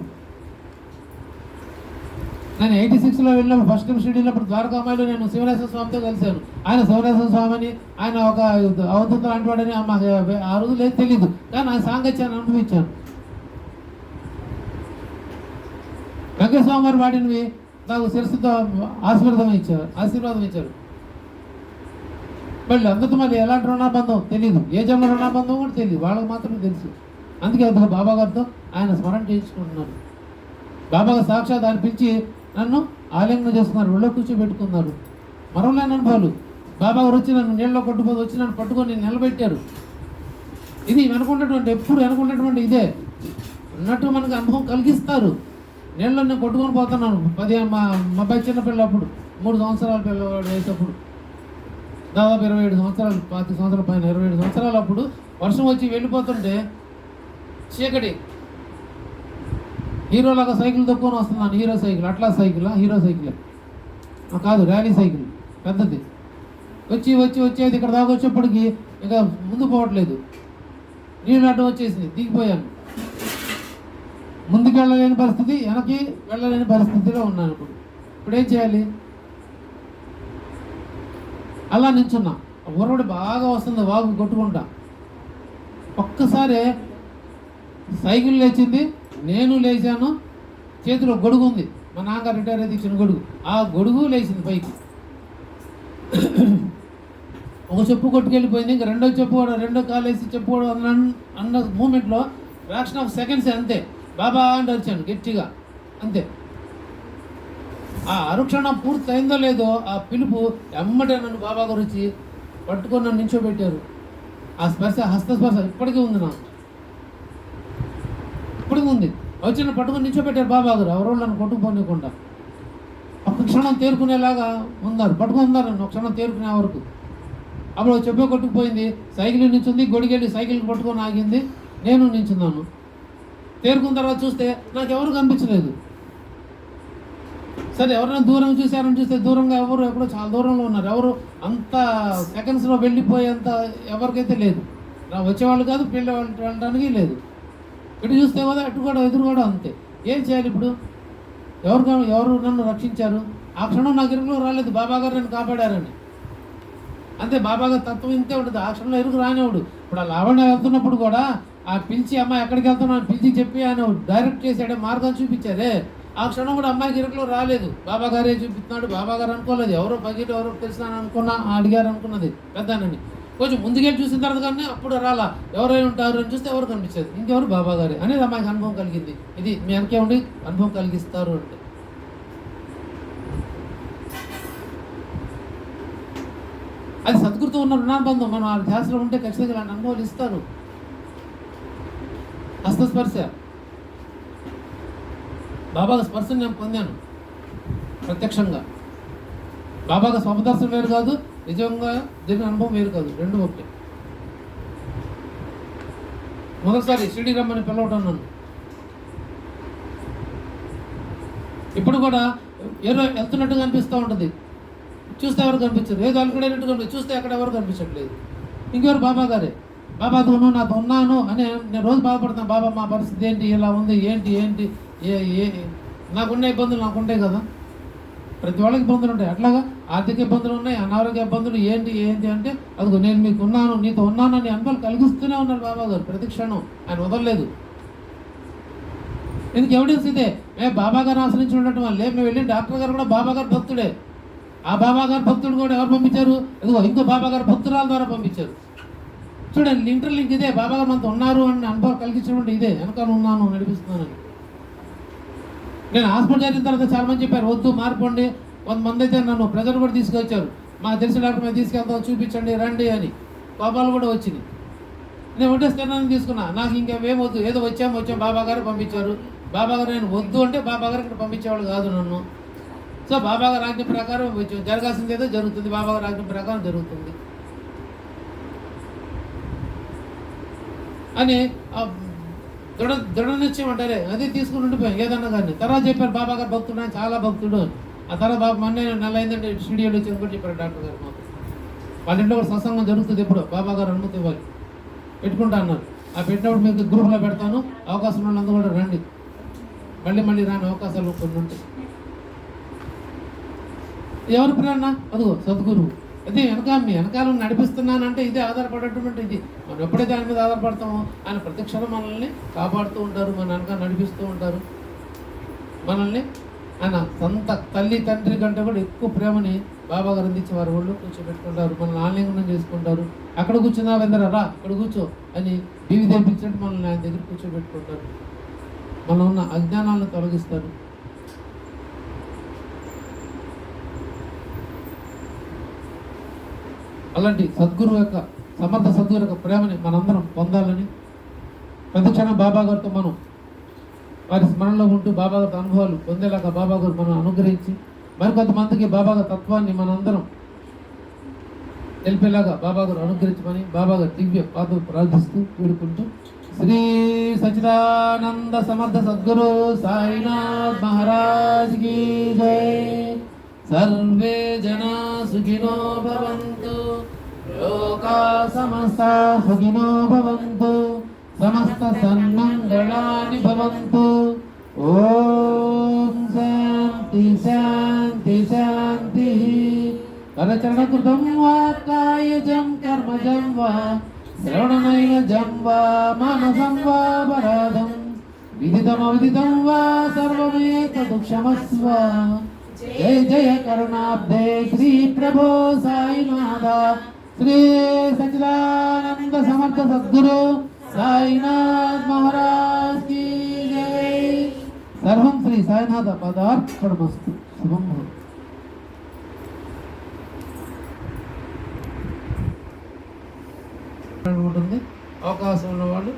నేను 86లో వెళ్ళినప్పుడు ఫస్ట్ టైం షిరిడీలో వెళ్ళినప్పుడు ద్వారకామాయిలో నేను శివరాజ స్వామితో కలిశాను. ఆయన శివరాజ స్వామిని, ఆయన ఒక అవధూత లాంటి వాడని మాకు ఆ రోజు లేదు తెలీదు, కానీ ఆయన సాంగత్యాన్ని అనుభవించాను. వెంకటస్వామి గారు వాడినవి నాకు శిరస్సుతో ఆశీర్వాదం ఇచ్చారు. మళ్ళీ అందరితో మళ్ళీ ఎలాంటి రుణాబంధం తెలియదు, ఏ జన్మ రుణాబంధం కూడా తెలియదు, వాళ్ళకి మాత్రమే తెలుసు. అందుకే అందుకు బాబా గారితో ఆయన స్మరణ చేయించుకుంటున్నారు. బాబా గారు సాక్షాత్ ఆయన పిలిచి నన్ను ఆలింగనం చేస్తున్నారు, ఒళ్ళో కూర్చోబెట్టుకున్నారు. మరవలేని అనుభవాలు. బాబా గారు వచ్చి నన్ను నీళ్ళలో కొట్టుపోతే వచ్చి నన్ను పట్టుకొని నిలబెట్టారు. ఇది వెనుకున్నటువంటి ఎప్పుడు వెనుకున్నటువంటి ఇదే ఉన్నట్టు మనకు అనుభవం కలిగిస్తారు. నీళ్ళలో నేను కొట్టుకొని పోతున్నాను. మా అబ్బాయి చిన్న పిల్లప్పుడు 3 సంవత్సరాల పిల్లవాడు వేసేప్పుడు, దాదాపు 27 సంవత్సరాలు, 25 సంవత్సరాల పైన 27 సంవత్సరాలు అప్పుడు వర్షం వచ్చి వెళ్ళిపోతుంటే చీకటి, హీరోలాగా సైకిల్ తొక్కుని వస్తున్నాను. హీరో సైకిల్, అట్లా సైకిలా, హీరో సైకిల్ కాదు, ర్యాలీ సైకిల్ పెద్దది. వచ్చేది ఇక్కడ దాకా వచ్చేప్పటికి ఇంకా ముందు పోవట్లేదు, నీళ్ళు అడ్డం వచ్చేసింది, దిగిపోయాను. ముందుకు వెళ్ళలేని పరిస్థితి, వెనక్కి వెళ్ళలేని పరిస్థితిలో ఉన్నాను. ఇప్పుడు ఏం చేయాలి? అలా నించున్నా. ఉరవడి బాగా వస్తుంది, వాగు కొట్టుకుంటా. ఒక్కసారి సైకిల్ లేచింది, నేను లేచాను. చేతిలో గొడుగు ఉంది, మా నాన్నగారు రిటైర్ అయితే ఇచ్చిన గొడుగు. ఆ గొడుగు లేచింది పైకి. ఒక చెప్పు కొట్టుకెళ్ళిపోయింది. ఇంకా రెండో కాలు వేసి చెప్పుకోవడం అన్న మూమెంట్లో ఫ్రాక్షన్ ఆఫ్ సెకండ్స్ అంతే. బాబా అంటే వచ్చాను గట్టిగా, అంతే. ఆ అరుక్షణం పూర్తి అయిందో లేదో ఆ పిలుపు ఎమ్మటే నన్ను బాబా గారు వచ్చి పట్టుకొని నన్ను నించోబెట్టారు. ఆ స్పర్శ, హస్తస్పర్శ ఇప్పటికీ ఉంది నాకు, ఇప్పటికీ ఉంది. వచ్చి నన్ను పట్టుకొని నించోబెట్టారు బాబా గారు, ఎవరో నన్ను కొట్టుకుపోనివ్వకుండా. ఒక్క క్షణం తేరుకునేలాగా పట్టుకుని ఉన్నారు నన్ను ఒక క్షణం తేరుకునే వరకు. అప్పుడు చెప్పే కొట్టుకుపోయింది, సైకిల్ నించుంది, గొడిగెళ్ళి సైకిల్కి పట్టుకొని ఆగింది, నేను నించున్నాను. తేరుకున్న తర్వాత చూస్తే నాకు ఎవరు కనిపించలేదు. సరే ఎవరైనా దూరం చూశారని చూస్తే దూరంగా ఎవరు ఎక్కడో చాలా దూరంలో ఉన్నారు. ఎవరు అంత సెకండ్స్లో వెళ్ళిపోయేంత ఎవరికైతే లేదు. వచ్చేవాళ్ళు కాదు, వెళ్ళడానికి లేదు. ఇటు చూస్తే కదా అటు కూడా ఎదురు కూడా అంతే. ఏం చేయాలి ఇప్పుడు? ఎవరు నన్ను రక్షించారు? ఆ క్షణం నాకు ఎరుకులో రాలేదు, బాబా గారు నన్ను కాపాడారని. అంతే, బాబా గారు తత్వం ఇంతే ఉంటుంది. ఆ క్షణంలో ఎరుకు రానివాడు. ఇప్పుడు ఆ లావణ్య వెళ్తున్నప్పుడు కూడా ఆ పిలిచి అమ్మాయి ఎక్కడికి వెళ్తున్నాను పిలిచి చెప్పి ఆయన డైరెక్ట్ చేశాడే, మార్గం చూపించారే. ఆ క్షణం కూడా అమ్మాయికి ఇరుకులో రాలేదు, బాబా గారే చూపిస్తున్నాడు. బాబా గారు అనుకోలేదు, ఎవరో పగిటి ఎవరో తెలిసినాను అడిగారు అనుకున్నది పెద్దానని. కొంచెం ముందుకెళ్ళి చూసిన తర్వాత కానీ అప్పుడు రాలా, ఎవరైనా ఉంటారు అని చూస్తే ఎవరు కనిపించేది, ఇంకెవరు బాబా గారే అనేది అమ్మాయికి అనుభవం కలిగింది. ఇది మీ వెనకే ఉండి అనుభవం కలిగిస్తారు అంటే. అది సద్గురుతో ఉన్న రుణాబంధం. మనం ఆ ధ్యాసలో ఉంటే ఖచ్చితంగా ఇలాంటి అనుభవాలు ఇస్తారు. హస్తస్పర్శ, బాబాగా స్పర్శను నేను పొందాను ప్రత్యక్షంగా. బాబాగా స్వపదర్శనం వేరు కాదు, నిజంగా జరిగిన అనుభవం వేరు కాదు, రెండు ఒకటి. మొదటిసారి షిరిడి రమ్మని పిలవటం నన్ను. ఇప్పుడు కూడా ఏదో వెళ్తున్నట్టుగా అనిపిస్తూ ఉంటుంది, చూస్తే ఎవరు కనిపించరు. ఏదో అలకడైనట్టుగా ఉంటుంది, చూస్తే ఎక్కడ ఎవరు కనిపించట్లేదు. ఇంకెవరు? బాబా గారే. బాబాతో నాతో ఉన్నాను అని నేను రోజు బాధపడతాను. బాబా మా పరిస్థితి ఏంటి, ఇలా ఉంది, ఏంటి నాకున్న ఇబ్బందులు నాకుంటాయి కదా, ప్రతి వాళ్ళకి ఇబ్బందులు ఉంటాయి. అట్లాగా ఆర్థిక ఇబ్బందులు ఉన్నాయి, అనారోగ్య ఇబ్బందులు ఏంటి అంటే అదిగో నేను మీకు ఉన్నాను, నీతో ఉన్నాను అని అనుభవాలు కలిగిస్తూనే ఉన్నారు బాబా గారు ప్రతి క్షణం. ఆయన వదలలేదు. ఎందుకు ఎవిడెన్స్ ఇదే. మేము బాబా గారు ఆశ్రయించి ఉండటం వల్లే. మేము వెళ్ళిన డాక్టర్ గారు కూడా బాబా గారు భక్తుడే. ఆ బాబా గారు భక్తుడు కూడా ఎవరు పంపించారు? ఇదిగో ఇంకో బాబా గారు భక్తురాల ద్వారా పంపించారు. చూడండి, ఇంటర్లింక్ ఇదే. బాబా గారు మనతో ఉన్నారు అని అనుభవం కలిగించినటువంటి ఇదే, వెనకాల ఉన్నాను నడిపిస్తున్నానని. నేను హాస్పిటల్ జరిగిన తర్వాత చాలా మంది చెప్పారు వద్దు మార్పండి. కొంతమంది అయితే నన్ను ప్రజలు కూడా తీసుకొచ్చారు, మాకు తెలిసిన డాక్టర్ మీద తీసుకెళ్తాం, చూపించండి, రండి అని. కోపాలు కూడా వచ్చినాయి. నేను ఒకటే స్కాన్ తీసుకున్నా, నాకు ఇంకేం వద్దు, ఏదో వచ్చాం బాబా గారు పంపించారు. బాబా గారు నేను వద్దు అంటే బాబా గారు ఇక్కడ పంపించేవాళ్ళు కాదు నన్ను. సో బాబా గారు ఆజ్ఞ ప్రకారం జరగాల్సింది ఏదో జరుగుతుంది, బాబా గారు ఆజ్ఞ ప్రకారం జరుగుతుంది అని దృఢ నిశ్చయం అంటారే, అదే తీసుకుని ఉండిపోయాం ఏదన్నా కానీ. తర్వాత చెప్పారు బాబా గారు భక్తుడు, ఆయన చాలా భక్తుడు అని. ఆ తర్వాత బాబా మొన్న నెల అయిందంటే స్టూడియోలో వచ్చి కూడా చెప్పారు డాక్టర్ గారు మాకు. వాళ్ళ ఇంట్లో కూడా సత్సంగం జరుగుతుంది, ఎప్పుడు బాబా గారు అనుమతి ఇవ్వాలి, పెట్టుకుంటా అన్నారు. ఆ పెట్టినప్పుడు మీకు గ్రూప్లో పెడతాను, అవకాశం ఉన్నందుకు కూడా రండి. మళ్ళీ రాని అవకాశాలు కొన్ని ఉంటాయి. ఎవరి ప్రేరణ? అదిగో సద్గురువు. అదే మీ వెనకాల నడిపిస్తున్నానంటే ఇదే ఆధారపడేటువంటి ఇది. మనం ఎప్పుడైతే ఆయన మీద ఆధారపడతామో ఆయన ప్రతిక్షణం మనల్ని కాపాడుతూ ఉంటారు, మన వెనకాల నడిపిస్తూ ఉంటారు, మనల్ని ఆయన సొంత తల్లి తండ్రి కంటే కూడా ఎక్కువ ప్రేమని బాబా గారు అందించి వారు ఒళ్ళు కూర్చోబెట్టుకుంటారు, మనల్ని ఆలింగనం చేసుకుంటారు. అక్కడ కూర్చున్నా వెందరా రా ఇక్కడ కూర్చో అని బీవి తెప్పించినట్టు మనల్ని ఆయన దగ్గర కూర్చోబెట్టుకుంటారు. మనలో ఉన్న అజ్ఞానాలను తొలగిస్తారు. అలాంటి సద్గురు యొక్క సమర్థ సద్గురు యొక్క ప్రేమని మనందరం పొందాలని ప్రతి క్షణం బాబా గారితో మనం వారి స్మరణలో ఉంటూ బాబా గారి అనుభవాలు పొందేలాగా బాబా గారు మనం అనుగ్రహించి మరికొంతమందికి బాబా గారి తత్వాన్ని మనందరం తెలిపేలాగా బాబా గారు అనుగ్రహించమని బాబా గారు దివ్య పాదం ప్రార్థిస్తూ వేడుకుంటూ శ్రీ సచిదానంద సమర్థ సద్గురు సాయినాథ్ మహారాజ్ की जय। सर्वे जना सुखिनो भवन्तु, लोका समस्ता सुखिनो भवन्तु, समस्त सन्मंगलानि भवन्तु। ओम शांति शांति शांति। करचरणकृतं वा कायजं कर्मजं वा श्रवणनैनजं वा मानसं वा पराधं विदितमविदितं वा सर्वमेतदुक्षमस्व। जय जय करुणाब्धे श्री प्रभो साईनाथ श्री सच्चिदानंद समर्थ सद्गुरु साईनाथ महाराज की जय। सर्वं श्री साईनाथ पदार्पणमस्तु। शुभं भवतु। అవకాశం ఉన్న వాళ్ళు